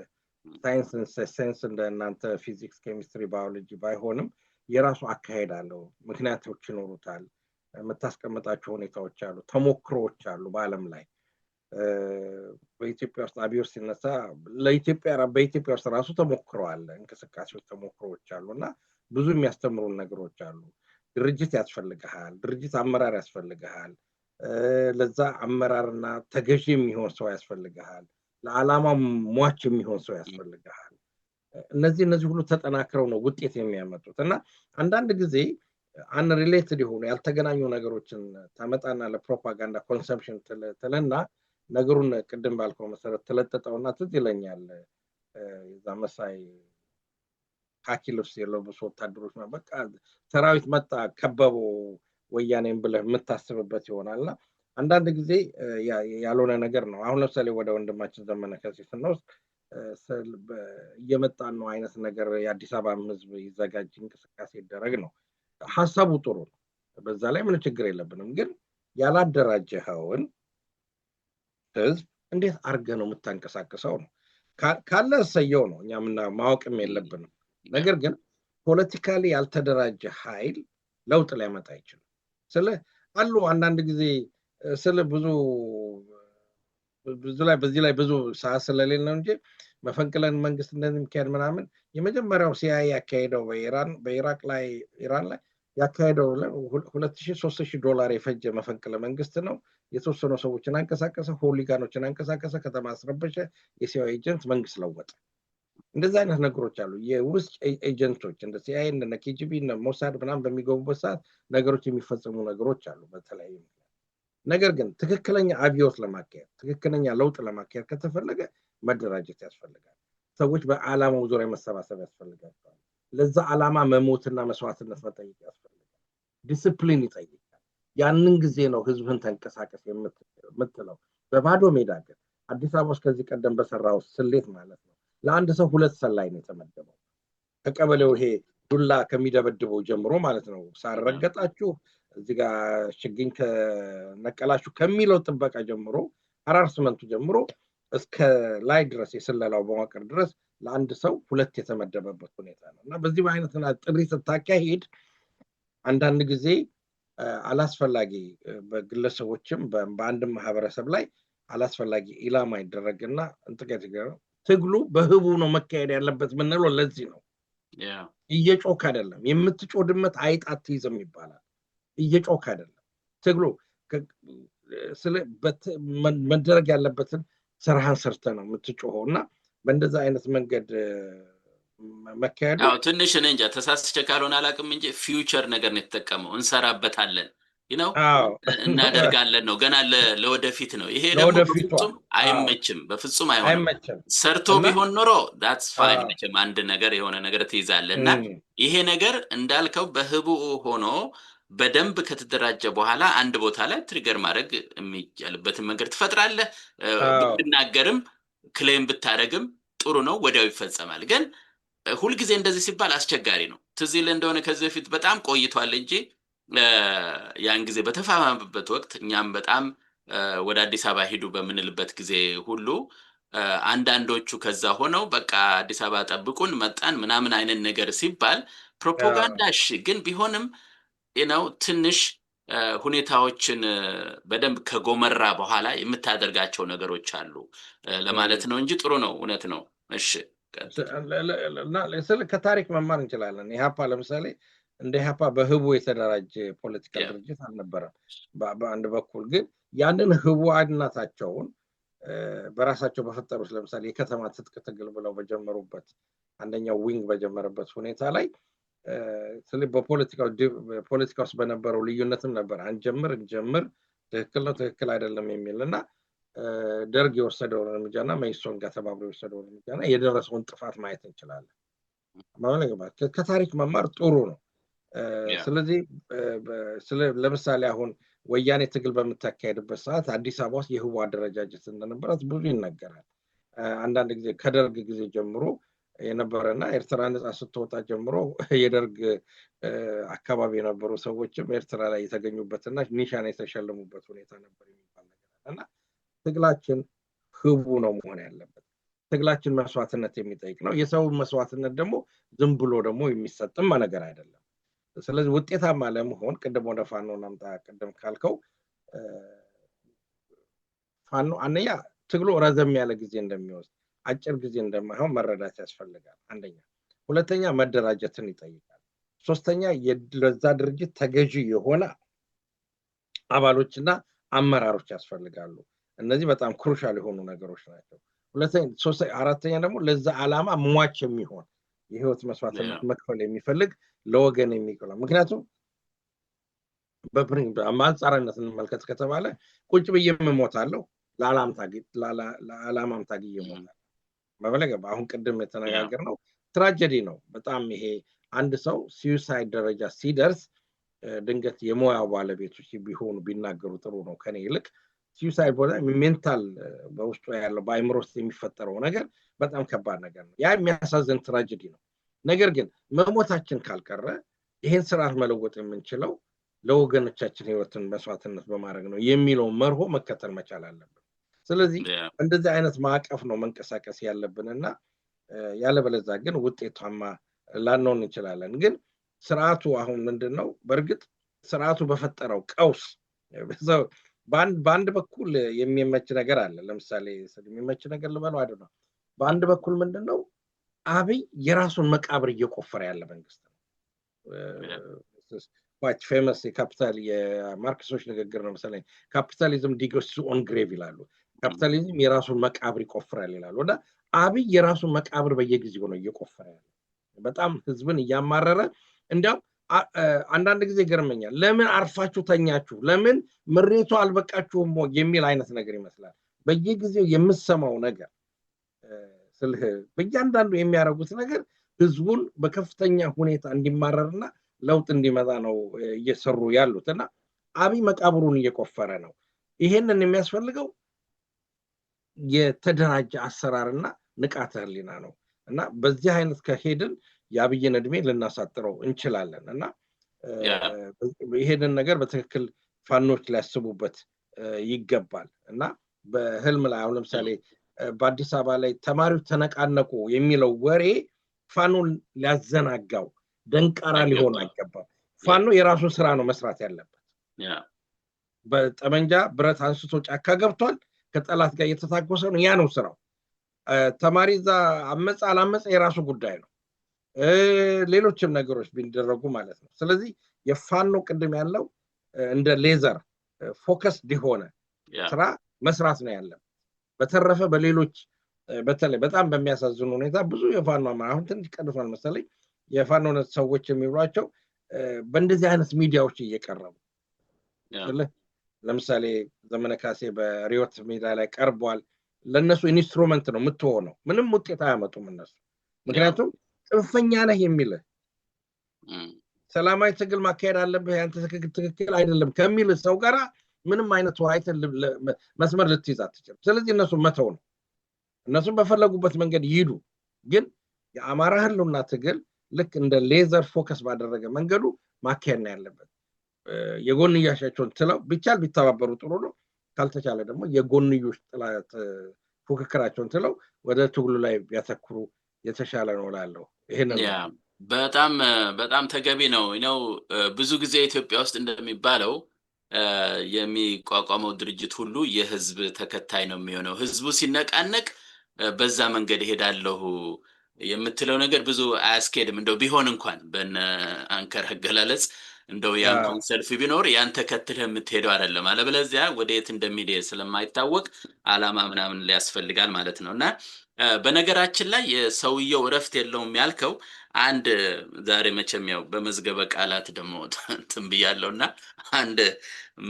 ሳይንስ እንደ እናንተ ፊዚክስ፣ ኬሚስትሪ፣ ባዮሎጂ ባይሆንም የራሱ አካሄድ አለው። ምክንያቶች ይኖሩታል። የምታስቀምጣቸው ሁኔታዎች አሉ፣ ተሞክሮዎች አሉ። በአለም ላይ በኢትዮጵያ ውስጥ አብዮት ሲነሳ በኢትዮጵያ ውስጥ ራሱ ተሞክረዋል፣ እንቅስቃሴዎች ተሞክሮዎች አሉ እና ብዙ የሚያስተምሩን ነገሮች አሉ። ድርጅት ያስፈልግሃል፣ ድርጅት አመራር ያስፈልግሃል። ለዛ አመራርና ተገዥ የሚሆን ሰው ያስፈልግሃል። ለዓላማ ሟች የሚሆን ሰው ያስፈልግሃል። እነዚህ ሁሉ ተጠናክረው ነው ውጤት የሚያመጡት እና አንዳንድ ጊዜ አንሪሌትድ የሆኑ ያልተገናኙ ነገሮችን ታመጣና ለፕሮፓጋንዳ ኮንሰምፕሽን ትለና ነገሩን ቅድም ባልከው መሰረት ተለጠጠውና ትዝ ይለኛል የዛ መሳይ ካኪ ልብስ የለበሱ ወታደሮች በቃ ሰራዊት መጣ ከበቡ ወያኔን ብለህ የምታስብበት ይሆናልና አንዳንድ ጊዜ ያልሆነ ነገር ነው። አሁን ለምሳሌ ወደ ወንድማችን ዘመነ ካሴ ስንወስድ እየመጣን ነው አይነት ነገር የአዲስ አበባ ህዝብ ይዘጋጅ፣ እንቅስቃሴ ይደረግ ነው። ሀሳቡ ጥሩ ነው፣ በዛ ላይ ምን ችግር የለብንም። ግን ያላደራጀኸውን ህዝብ እንዴት አድርገህ ነው የምታንቀሳቅሰው ነው። ካለ እሰየው ነው፣ እኛ ማወቅም የለብንም። ነገር ግን ፖለቲካሊ ያልተደራጀ ኃይል ለውጥ ሊያመጣ አይችልም። ስለ አሉ አንዳንድ ጊዜ ስለ በዚህ ላይ ብዙ ሰዓት ስለሌለ ነው እንጂ መፈንቅለን መንግስት እንደዚህ የሚካሄድ ምናምን የመጀመሪያው ሲአይኤ ያካሄደው በኢራን ላይ ያካሄደው $2,000-3,000 የፈጀ መፈንቅለ መንግስት ነው። የተወሰኑ ሰዎችን አንቀሳቀሰ፣ ሆሊጋኖችን አንቀሳቀሰ፣ ከተማ አስረበሸ፣ የሲአይኤ ኤጀንት መንግስት ለወጠ። እንደዚህ አይነት ነገሮች አሉ። የውስጥ ኤጀንቶች እንደ ሲአይኤ እንደ ኬጂቢ እና ሞሳድ ምናምን በሚገቡበት ሰዓት ነገሮች የሚፈጸሙ ነገሮች አሉ በተለያዩ። ነገር ግን ትክክለኛ አብዮት ለማካሄድ ትክክለኛ ለውጥ ለማካሄድ ከተፈለገ መደራጀት ያስፈልጋል። ሰዎች በዓላማው ዙሪያ መሰባሰብ ያስፈልጋቸዋል። ለዛ ዓላማ መሞትና መስዋዕትነት መጠየቅ ያስፈልጋል። ዲስፕሊን ይጠይቃል። ያንን ጊዜ ነው ህዝብን ተንቀሳቀስ የምትለው። በባዶ ሜዳ ግን አዲስ አበባ ውስጥ ከዚህ ቀደም በሰራው ስሌት ማለት ነው ለአንድ ሰው 2 ሰላይ ነው የተመደበው። ከቀበሌው ይሄ ዱላ ከሚደበድበው ጀምሮ ማለት ነው፣ ሳረገጣችሁ እዚህ ጋር ችግኝ ከነቀላችሁ ከሚለው ጥበቃ ጀምሮ አራርስመንቱ ጀምሮ እስከ ላይ ድረስ የስለላው መዋቅር ድረስ ለአንድ ሰው 2 የተመደበበት ሁኔታ ነው እና በዚህ አይነትና ጥሪ ስታካሄድ አንዳንድ ጊዜ አላስፈላጊ በግለሰቦችም በአንድ ማህበረሰብ ላይ አላስፈላጊ ኢላማ ይደረግና ትግሉ በህቡ ነው መካሄድ ያለበት ምንለው ለዚህ ነው። እየጮክ አይደለም። የምትጮህ ድመት አይጥ አትይዝም ይባላል። እየጮክ አይደለም ትግሉ። መደረግ ያለበትን ስራህን ሰርተህ ነው የምትጮኸው እና በእንደዛ አይነት መንገድ መካሄዱ ትንሽ እኔ እንጃ ተሳስቼ ካልሆነ አላውቅም እንጂ ፊውቸር ነገር ነው የተጠቀመው። እንሰራበታለን እናደርጋለን ነው፣ ገና ለወደፊት ነው። ይሄ ደግሞ በፍጹም አይመችም፣ በፍጹም አይሆንም። ሰርቶ ቢሆን ኖሮ ዳትስ ፋይን፣ መቼም አንድ ነገር የሆነ ነገር ትይዛለህ እና ይሄ ነገር እንዳልከው በህቡ ሆኖ በደንብ ከተደራጀ በኋላ አንድ ቦታ ላይ ትሪገር ማድረግ የሚቻልበትን መንገድ ትፈጥራለህ። ብትናገርም ክሌም ብታደርግም ጥሩ ነው፣ ወዲያው ይፈጸማል። ግን ሁልጊዜ እንደዚህ ሲባል አስቸጋሪ ነው። ትዝ ይልህ እንደሆነ ከዚህ በፊት በጣም ቆይቷል እንጂ ያን ጊዜ በተፋፋመበት ወቅት እኛም በጣም ወደ አዲስ አበባ ሂዱ በምንልበት ጊዜ ሁሉ አንዳንዶቹ ከዛ ሆነው በቃ አዲስ አበባ ጠብቁን መጣን ምናምን አይነት ነገር ሲባል ፕሮፓጋንዳሽ ግን ቢሆንም ትንሽ ሁኔታዎችን በደንብ ከጎመራ በኋላ የምታደርጋቸው ነገሮች አሉ ለማለት ነው እንጂ ጥሩ ነው፣ እውነት ነው። እሺ ከታሪክ መማር እንችላለን። ኢህአፓ ለምሳሌ እንደ ኢህአፓ በህቡ የተደራጀ ፖለቲካ ድርጅት አልነበረም። በአንድ በኩል ግን ያንን ህቡዕነታቸውን በራሳቸው በፈጠሩት ለምሳሌ የከተማ ትጥቅ ትግል ብለው በጀመሩበት አንደኛው ዊንግ በጀመረበት ሁኔታ ላይ ስለዚህ በፖለቲካ ውስጥ በነበረው ልዩነትም ነበር እንጀምር ትክክል ነው ትክክል አይደለም የሚልና ደርግ የወሰደውን እርምጃና መኢሶን ጋር ተባብሮ የወሰደውን እርምጃና የደረሰውን ጥፋት ማየት እንችላለን። ከታሪክ መማር ጥሩ ነው። ስለዚህ ለምሳሌ አሁን ወያኔ ትግል በምታካሄድበት ሰዓት አዲስ አበባ ውስጥ የህቡ አደረጃጀት እንደነበራት ብዙ ይነገራል። አንዳንድ ጊዜ ከደርግ ጊዜ ጀምሮ የነበረና ኤርትራ ነጻ ስትወጣ ጀምሮ የደርግ አካባቢ የነበሩ ሰዎችም ኤርትራ ላይ የተገኙበትና ኒሻን የተሸለሙበት ሁኔታ ነበር የሚባል ነገር አለና ትግላችን ህቡ ነው መሆን ያለበት። ትግላችን መስዋዕትነት የሚጠይቅ ነው። የሰው መስዋዕትነት ደግሞ ዝም ብሎ ደግሞ የሚሰጥም ነገር አይደለም። ስለዚህ ውጤታማ ለመሆን ቅድም ወደ ፋኖ ናምጣ ቅድም ካልከው ፋኖ አንደኛ ትግሉ ረዘም ያለ ጊዜ እንደሚወስድ አጭር ጊዜ እንደማይሆን መረዳት ያስፈልጋል። አንደኛ ሁለተኛ መደራጀትን ይጠይቃል። ሶስተኛ ለዛ ድርጅት ተገዢ የሆነ አባሎችና አመራሮች ያስፈልጋሉ። እነዚህ በጣም ክሩሻል የሆኑ ነገሮች ናቸው። አራተኛ ደግሞ ለዛ ዓላማ ሟች የሚሆን የህይወት መስዋዕትነት መክፈል የሚፈልግ ለወገን የሚቆም ምክንያቱም በአንጻራዊነት እንመልከት ከተባለ ቁጭ ብዬ እሞታለሁ ለዓላማም ታግዬ እሞታለሁ መበለገባ አሁን ቅድም የተነጋገርነው ትራጀዲ ነው በጣም ይሄ አንድ ሰው ሱሳይድ ደረጃ ሲደርስ ድንገት የሞያው ባለቤቶች ቢሆኑ ቢናገሩ ጥሩ ነው ከኔ ይልቅ ሱሳይድ ቦታ ሜንታል በውስጡ ያለው በአይምሮ ውስጥ የሚፈጠረው ነገር በጣም ከባድ ነገር ነው። ያ የሚያሳዝን ትራጀዲ ነው። ነገር ግን መሞታችን ካልቀረ ይሄን ስርዓት መለወጥ የምንችለው ለወገኖቻችን ህይወትን መስዋዕትነት በማድረግ ነው የሚለው መርሆ መከተል መቻል አለብን። ስለዚህ እንደዚህ አይነት ማዕቀፍ ነው መንቀሳቀስ ያለብንና ያለበለዚያ ግን ውጤታማ ላንሆን እንችላለን። ግን ስርዓቱ አሁን ምንድነው በእርግጥ ስርዓቱ በፈጠረው ቀውስ በአንድ በኩል የሚመች ነገር አለ። ለምሳሌ የሚመች ነገር ልበለው አይደለም። በአንድ በኩል ምንድነው አብይ የራሱን መቃብር እየቆፈረ ያለ መንግስት ነው። quite famous የካፒታል የማርክሶች ንግግር ነው መሰለኝ ካፒታሊዝም digs on grave ይላሉ። ካፒታሊዝም የራሱን መቃብር ይቆፍራል ይላሉ። እና አብይ የራሱን መቃብር በየጊዜው ነው እየቆፈረ ያለ በጣም ህዝብን እያማረረ እንዲያው አንዳንድ ጊዜ ገርመኛል ለምን አርፋችሁ ተኛችሁ ለምን ምሬቱ አልበቃችሁም የሚል አይነት ነገር ይመስላል። በየጊዜው የምሰማው ነገር ስለህ በእያንዳንዱ የሚያረጉት ነገር ህዝቡን በከፍተኛ ሁኔታ እንዲማረርና ለውጥ እንዲመጣ ነው እየሰሩ ያሉትና አብይ መቃብሩን እየቆፈረ ነው። ይሄንን የሚያስፈልገው የተደራጀ አሰራርና ንቃተ ህሊና ነው። እና በዚህ አይነት ከሄድን የአብይን እድሜ ልናሳጥረው እንችላለን። እና ይሄንን ነገር በትክክል ፋኖች ሊያስቡበት ይገባል። እና በህልም ላይ አሁን ለምሳሌ በአዲስ አበባ ላይ ተማሪዎች ተነቃነቁ የሚለው ወሬ ፋኖን ሊያዘናጋው ደንቃራ ሊሆን አይገባም። ፋኖ የራሱን ስራ ነው መስራት ያለበት። በጠመንጃ ብረት አንስቶ ጫካ ገብቷል ከጠላት ጋር እየተታኮሰ ነው ያ ነው ስራው። ተማሪ እዛ አመጻ አላመጻ የራሱ ጉዳይ ነው። ሌሎችም ነገሮች ቢደረጉ ማለት ነው። ስለዚህ የፋኖ ቅድም ያለው እንደ ሌዘር ፎከስ ዲሆነ ስራ መስራት ነው ያለው። በተረፈ በሌሎች በተለይ በጣም በሚያሳዝኑ ሁኔታ ብዙ የፋኖ አሁን ትንሽ ቀንሷል መሰለኝ የፋኖ ሰዎች የሚሏቸው በእንደዚህ አይነት ሚዲያዎች እየቀረቡ ለምሳሌ ዘመነ ካሴ በሪዮት ሚዲያ ላይ ቀርቧል። ለነሱ ኢንስትሩመንት ነው የምትሆነው ምንም ውጤት አያመጡም እነሱ። ምክንያቱም ጽንፈኛ ነህ የሚል ሰላማዊ ትግል ማካሄድ አለብህ ያንተ ትክክል አይደለም ከሚል ሰው ጋር ምንም አይነት ዋይት መስመር ልትይዝ አትችልም። ስለዚህ እነሱ መተው ነው። እነሱ በፈለጉበት መንገድ ይሄዱ። ግን የአማራ ህልውና ትግል ልክ እንደ ሌዘር ፎከስ ባደረገ መንገዱ ማካሄድ ነው ያለበት። የጎንያሻቸውን ትለው ቢቻል ቢተባበሩ ጥሩ ነው። ካልተቻለ ደግሞ የጎንዮሽ ጥላት ፉክክራቸውን ትለው ወደ ትግሉ ላይ ቢያተኩሩ የተሻለ ነው እላለሁ። ይሄንን በጣም ተገቢ ነው ነው ብዙ ጊዜ ኢትዮጵያ ውስጥ እንደሚባለው የሚቋቋመው ድርጅት ሁሉ የህዝብ ተከታይ ነው የሚሆነው። ህዝቡ ሲነቃነቅ በዛ መንገድ ይሄዳለሁ የምትለው ነገር ብዙ አያስኬድም። እንደው ቢሆን እንኳን በእነ አንከር አገላለጽ እንደው ያንኳን ሰልፍ ቢኖር ያን ተከትለህ የምትሄደው አይደለም አለበለዚያ ወዴት እንደሚሄድ ስለማይታወቅ አላማ ምናምን ሊያስፈልጋል ማለት ነውና በነገራችን ላይ የሰውየው እረፍት የለውም ያልከው አንድ ዛሬ መቼም ያው በመዝገበ ቃላት ደግሞ ትንብያለውና አንድ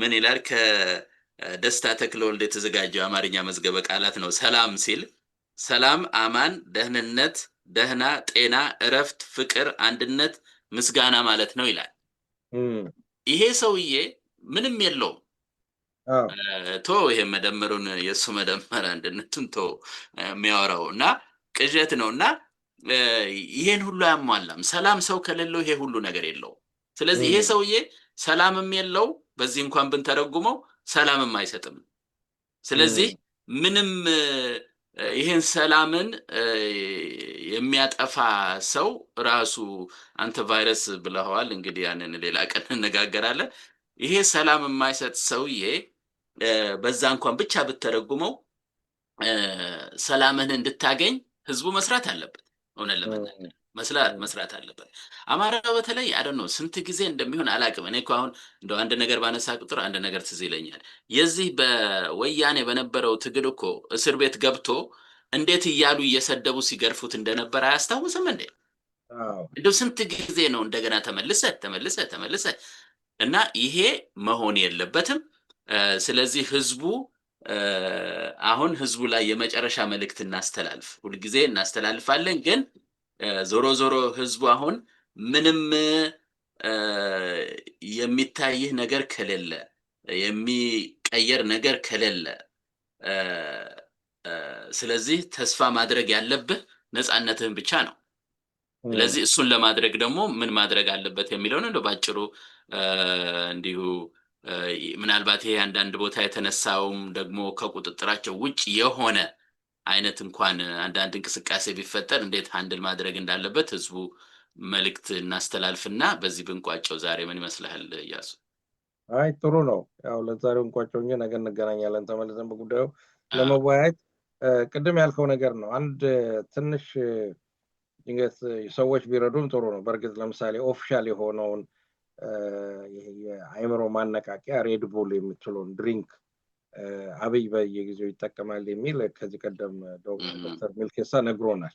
ምን ይላል ከደስታ ተክለወልድ የተዘጋጀው አማርኛ መዝገበ ቃላት ነው ሰላም ሲል ሰላም አማን ደህንነት ደህና ጤና እረፍት ፍቅር አንድነት ምስጋና ማለት ነው ይላል ይሄ ሰውዬ ምንም የለውም ቶ ይሄ መደመሩን የሱ መደመር አንድነቱን ቶ የሚያወራውና ቅዠት ነውና ይሄን ሁሉ ያሟላም ሰላም ሰው ከሌለው ይሄ ሁሉ ነገር የለው ስለዚህ ይሄ ሰውዬ ሰላምም የለው በዚህ እንኳን ብንተረጉመው ሰላምም አይሰጥም ስለዚህ ምንም ይሄን ሰላምን የሚያጠፋ ሰው ራሱ አንተ ቫይረስ ብለዋል እንግዲህ ያንን ሌላ ቀን እንነጋገራለን ይሄ ሰላም የማይሰጥ ሰውዬ በዛ እንኳን ብቻ ብትተረጉመው ሰላምን እንድታገኝ ህዝቡ መስራት አለበት ሆነ ለመናገር መስራት አለበት አማራ በተለይ አይደለም ስንት ጊዜ እንደሚሆን አላቅም እኔ አሁን እንደው አንድ ነገር ባነሳ ቁጥር አንድ ነገር ትዝ ይለኛል የዚህ በወያኔ በነበረው ትግል እኮ እስር ቤት ገብቶ እንዴት ይያሉ እየሰደቡ ሲገርፉት እንደነበር አያስታውስም እንዴ እንደው ስንት ጊዜ ነው እንደገና ተመልሰ እና ይሄ መሆን የለበትም ስለዚህ ህዝቡ አሁን ህዝቡ ላይ የመጨረሻ መልእክት እናስተላልፍ ሁሉ ጊዜ እናስተላልፋለን ግን ዞሮ ዞሮ ህዝቡ አሁን ምንም የሚታይህ ነገር ከሌለ የሚቀየር ነገር ከሌለ ስለዚህ ተስፋ ማድረግ ያለብህ ነፃነትህን ብቻ ነው ስለዚህ እሱን ለማድረግ ደግሞ ምን ማድረግ አለበት የሚለው ነው ባጭሩ እንዲሁ ምናልባት ይሄ አንዳንድ ቦታ የተነሳውም ደግሞ ከቁጥጥራቸው ውጭ የሆነ አይነት እንኳን አንዳንድ እንቅስቃሴ ቢፈጠር እንዴት ሃንድል ማድረግ እንዳለበት ህዝቡ መልእክት እናስተላልፍና በዚህ ብንቋጨው ዛሬ ምን ይመስላል ያሱ አይ ጥሩ ነው ያው ለዛሬው እንቋጨውኝ ነገ እንገናኛለን ተመልሰን በጉዳዩ ለመወያየት ቅድም ያልከው ነገር ነው አንድ ትንሽ ድንገት ሰዎች ቢረዱም ጥሩ ነው በርግጥ ለምሳሌ ኦፊሻል የሆነውን የአይምሮ ማነቃቂያ ሬድ ቡል የምትለውን ድሪንክ አብይ በየጊዜው ይጠቀማል የሚል ከዚህ ቀደም ዶክተር ሚልኬሳ ነግሮናል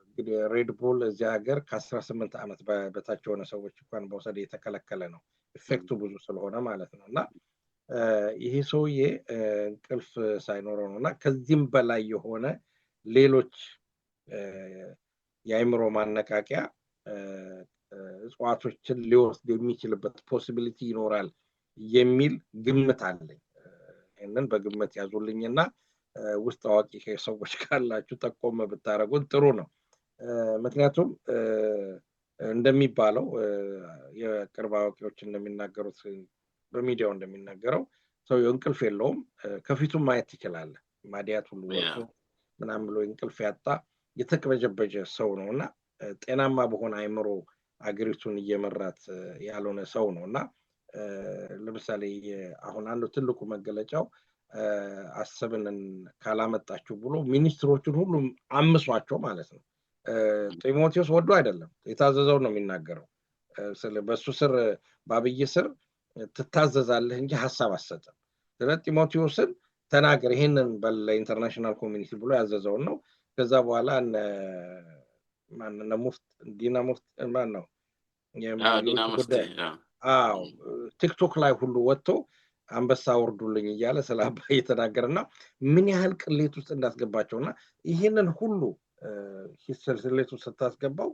እንግዲህ ሬድ ቡል እዚህ ሀገር ከ18 ዓመት በታች የሆነ ሰዎች እንኳን መውሰድ የተከለከለ ነው ኢፌክቱ ብዙ ስለሆነ ማለት ነውና ይሄ ሰውዬ እንቅልፍ ሳይኖረው ነውና ከዚህም በላይ የሆነ ሌሎች የአይምሮ ማነቃቂያ እጽዋቶችን ሊወስድ የሚችልበት ፖሲቢሊቲ ይኖራል የሚል ግምት አለኝ ይሄንን በግምት ያዙልኝና ውስጥ አዋቂ ሰዎች ካላችሁ ጠቆም ብታረጉን ጥሩ ነው ምክንያቱም እንደሚባለው የቅርብ አዋቂዎች እንደሚናገሩት በሚዲያው እንደሚናገረው ሰው እንቅልፍ የለውም ከፊቱም ማየት ይችላል ማዲያት ሁሉ ወጥቶ ምናምን ብሎ እንቅልፍ ያጣ የተቀበጀበጀ ሰው ነውና ጤናማ በሆነ አይምሮ አገሪቱን እየመራት ያልሆነ ሰው ነውና ለምሳሌ አሁን አንዱ ትልቁ መገለጫው አሰብንን ካላመጣችሁ ብሎ ሚኒስትሮቹን ሁሉ አምሷቸው ማለት ነው ጢሞቴዎስ ወዶ አይደለም የታዘዘው ነው የሚናገረው በሱ ስር ባብይ ስር ትታዘዛለህ እንጂ ሐሳብ አሰጠም ስለ ጢሞቴዎስን ተናገር ይሄንን በኢንተርናሽናል ኮሚኒቲ ብሎ ያዘዘው ነው ከዛ በኋላ ማንነ ሙፍት ዲና ሙፍት ማን ነው ዲና ሙፍት ቲክቶክ ላይ ሁሉ ወጥቶ አንበሳ ወርዱልኝ እያለ ስለ አባይ የተናገረና ምን ያህል ቅሌት ውስጥ እንዳስገባቸውና ይሄንን ሁሉ ሂስትሪሌቱ ስታስገባው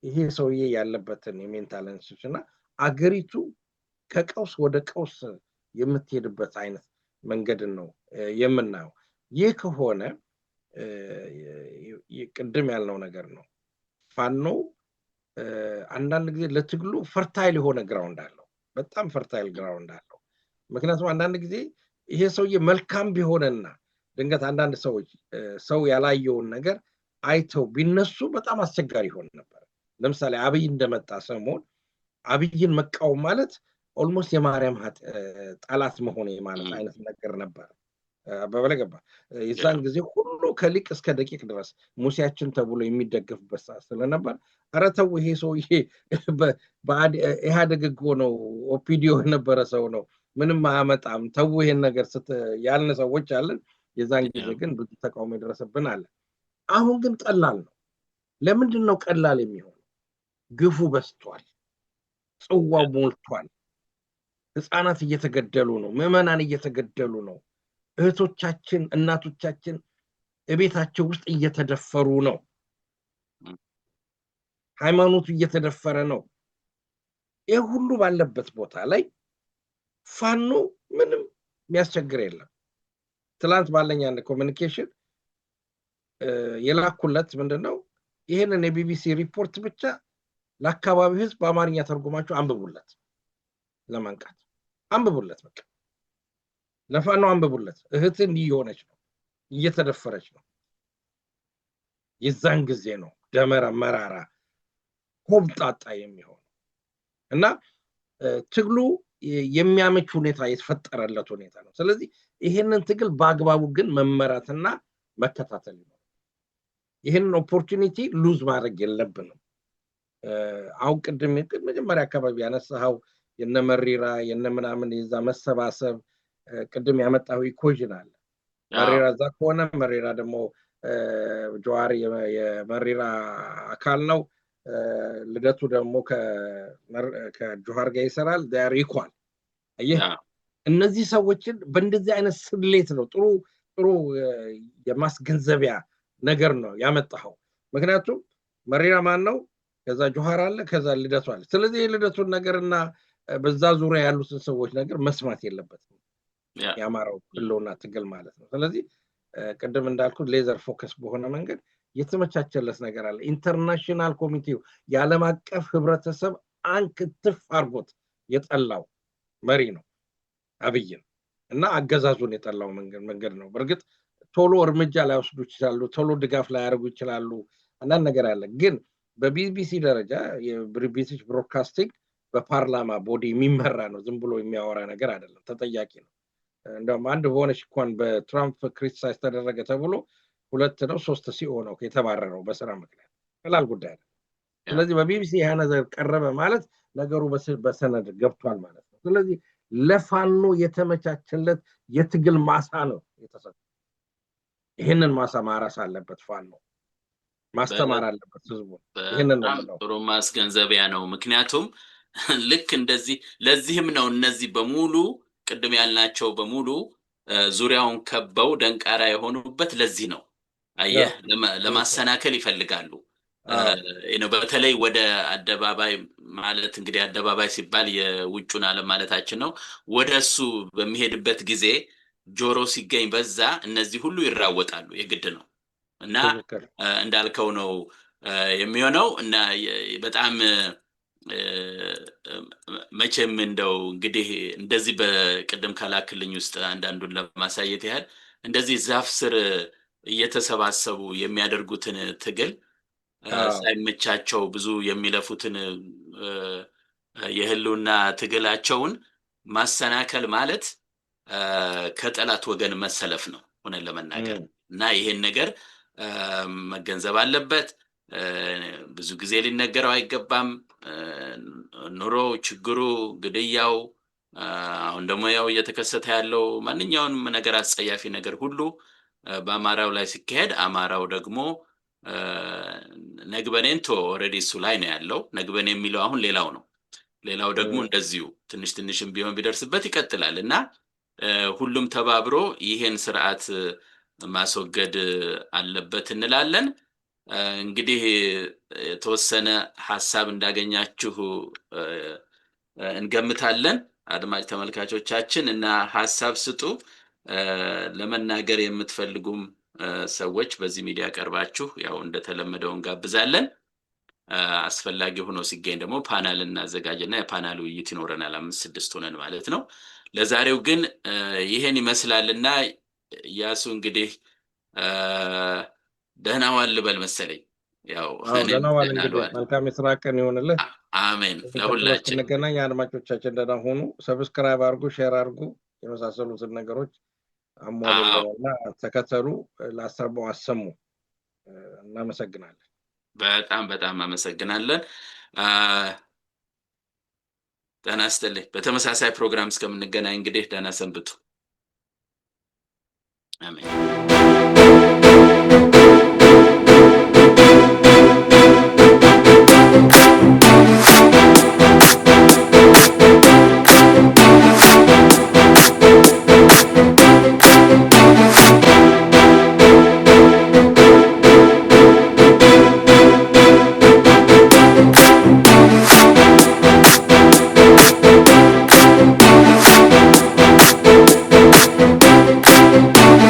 ይሄ ሰውዬ ያለበትን የሜንታል ኢንስቲትዩሽንና አገሪቱ ከቀውስ ወደ ቀውስ የምትሄድበት አይነት መንገድን ነው የምናየው ይህ ከሆነ ቅድም ያልነው ነገር ነው ፋኖ አንዳንድ ጊዜ ለትግሉ ፈርታይል የሆነ ግራውንድ አለው በጣም ፈርታይል ግራውንድ አለው ምክንያቱም አንዳንድ ጊዜ ይሄ ሰውዬ መልካም ቢሆንና ድንገት አንዳንድ ሰዎች ሰው ያላየውን ነገር አይተው ቢነሱ በጣም አስቸጋሪ ይሆን ነበር ለምሳሌ አብይ እንደመጣ ሰሞን አብይን መቃወም ማለት ኦልሞስት የማርያም ጠላት መሆን ማለት አይነት ነገር ነበር አበበ ገባ የዛን ጊዜ ሁሉ ከሊቅ እስከ ደቂቅ ድረስ ሙሴያችን ተብሎ የሚደገፍበት ሰዓት ስለነበር ኧረ ተው ይሄ ሰውዬ ኢህአዴግ እኮ ነው ኦፒዲዮ የነበረ ሰው ነው ምንም አያመጣም ተው ይሄን ነገር ያልን ሰዎች አለን። የዛን ጊዜ ግን ብዙ ተቃውሞ የደረሰብን አለ። አሁን ግን ቀላል ነው። ለምንድን ነው ቀላል የሚሆነው? ግፉ በስቷል፣ ጽዋው ሞልቷል። ህፃናት እየተገደሉ ነው፣ ምዕመናን እየተገደሉ ነው፣ እህቶቻችን እናቶቻችን እቤታቸው ውስጥ እየተደፈሩ ነው፣ ሃይማኖቱ እየተደፈረ ነው። ይህ ሁሉ ባለበት ቦታ ላይ ፋኖ ምንም የሚያስቸግር የለም። ትላንት ባለኝ አንድ ኮሚኒኬሽን የላኩለት ምንድነው ይሄንን የቢቢሲ ሪፖርት ብቻ ለአካባቢው ህዝብ በአማርኛ ተርጉማችሁ አንብቡለት፣ ለማንቃት አንብቡለት፣ በቃ ለፋኖ አንብቡለት። እህትን እየሆነች ነው፣ እየተደፈረች ነው። የዛን ጊዜ ነው ደመራ መራራ ሆምጣጣ የሚሆን እና ትግሉ የሚያመች ሁኔታ የተፈጠረለት ሁኔታ ነው። ስለዚህ ይሄንን ትግል በአግባቡ ግን መመራትና መከታተል ነው። ይሄንን ኦፖርቹኒቲ ሉዝ ማድረግ የለብንም። አሁን ቅድም መጀመሪያ አካባቢ ያነሳው የነመሪራ የነምናምን የዛ መሰባሰብ ቅድም ያመጣው ኢኮዥን አለ። መሪራ እዛ ከሆነ መሪራ ደግሞ ጀዋር የመሪራ አካል ነው። ልደቱ ደግሞ ከጆሃር ጋር ይሰራል። ዳር ኢኳል አየህ፣ እነዚህ ሰዎችን በእንደዚህ አይነት ስሌት ነው ጥሩ የማስገንዘቢያ ነገር ነው ያመጣው። ምክንያቱም መሪራ ማን ነው? ከዛ ጆሃር አለ፣ ከዛ ልደቱ አለ። ስለዚህ የልደቱን ነገርና በዛ ዙሪያ ያሉትን ሰዎች ነገር መስማት የለበትም የአማራው ህልውና ትግል ማለት ነው። ስለዚህ ቅድም እንዳልኩት ሌዘር ፎከስ በሆነ መንገድ የተመቻቸለት ነገር አለ። ኢንተርናሽናል ኮሚቴው የዓለም አቀፍ ህብረተሰብ አንክትፍ አርጎት የጠላው መሪ ነው አብይን እና አገዛዙን የጠላው መንገድ ነው። በእርግጥ ቶሎ እርምጃ ላይወስዱ ይችላሉ፣ ቶሎ ድጋፍ ላያደርጉ ይችላሉ። አንዳንድ ነገር አለ። ግን በቢቢሲ ደረጃ የብሪቲሽ ብሮድካስቲንግ በፓርላማ ቦዲ የሚመራ ነው። ዝም ብሎ የሚያወራ ነገር አይደለም፣ ተጠያቂ ነው። እንደውም አንድ በሆነች እንኳን በትራምፕ ክሪቲሳይዝ ተደረገ ተብሎ 2 ነው 3 ሲኦ ነው የተባረረው በስራ ምክንያት። ቀላል ጉዳይ አይደለም። ስለዚህ በቢቢሲ ያ ነገር ቀረበ ማለት ነገሩ በሰነድ ገብቷል ማለት ነው። ስለዚህ ለፋኖ የተመቻቸለት የትግል ማሳ ነው የተሰጠው። ይሄንን ማሳ ማራስ አለበት ፋኖ፣ ማስተማር አለበት ህዝቡ። ይሄንን ነው ጥሩ ማስገንዘቢያ ነው። ምክንያቱም ልክ እንደዚህ ለዚህም ነው እነዚህ በሙሉ ቅድም ያልናቸው በሙሉ ዙሪያውን ከበው ደንቃራ የሆኑበት ለዚህ ነው። አየህ፣ ለማሰናከል ይፈልጋሉ። በተለይ ወደ አደባባይ ማለት እንግዲህ አደባባይ ሲባል የውጩን ዓለም ማለታችን ነው። ወደሱ በሚሄድበት ጊዜ ጆሮ ሲገኝ በዛ እነዚህ ሁሉ ይራወጣሉ፣ የግድ ነው እና እንዳልከው ነው የሚሆነው። እና በጣም መቼም እንደው እንግዲህ እንደዚህ በቅድም ካላክልኝ ውስጥ አንዳንዱን ለማሳየት ያህል እንደዚህ ዛፍ ስር እየተሰባሰቡ የሚያደርጉትን ትግል ሳይመቻቸው ብዙ የሚለፉትን የህልውና ትግላቸውን ማሰናከል ማለት ከጠላት ወገን መሰለፍ ነው ሆነን ለመናገር እና ይሄን ነገር መገንዘብ አለበት። ብዙ ጊዜ ሊነገረው አይገባም። ኑሮ፣ ችግሩ፣ ግድያው፣ አሁን ደግሞ ያው እየተከሰተ ያለው ማንኛውንም ነገር አስጸያፊ ነገር ሁሉ በአማራው ላይ ሲካሄድ አማራው ደግሞ ነግበኔንቶ ኦልሬዲ እሱ ላይ ነው ያለው። ነግበኔ የሚለው አሁን ሌላው ነው። ሌላው ደግሞ እንደዚሁ ትንሽም ቢሆን ቢደርስበት ይቀጥላል እና ሁሉም ተባብሮ ይሄን ስርዓት ማስወገድ አለበት እንላለን። እንግዲህ የተወሰነ ሐሳብ እንዳገኛችሁ እንገምታለን። አድማጭ ተመልካቾቻችን እና ሐሳብ ስጡ። ለመናገር የምትፈልጉም ሰዎች በዚህ ሚዲያ ቀርባችሁ ያው እንደተለመደው እንጋብዛለን። አስፈላጊ ሆኖ ሲገኝ ደግሞ ፓናል እናዘጋጅና የፓናል ውይይት ይኖረናል 5-6 ሆነን ማለት ነው። ለዛሬው ግን ይሄን ይመስላልና ያሱ እንግዲህ ደህና ዋል ልበል መሰለኝ። ያው ደህና ዋል እንግዲህ መልካም የሥራ ቀን ይሁንልህ። አሜን። ለሁላችን እንገናኝ። አድማጮቻችን ደህና ሁኑ። ሰብስክራይብ አድርጉ፣ ሼር አድርጉ፣ የመሳሰሉትን ነገሮች አሟሉልንና ተከተሉ፣ ላሰማው አሰሙ። እናመሰግናለን። በጣም አመሰግናለን። ጤና ይስጥልኝ። በተመሳሳይ ፕሮግራም እስከምንገናኝ እንግዲህ ደህና ሰንብቱ። አሜን።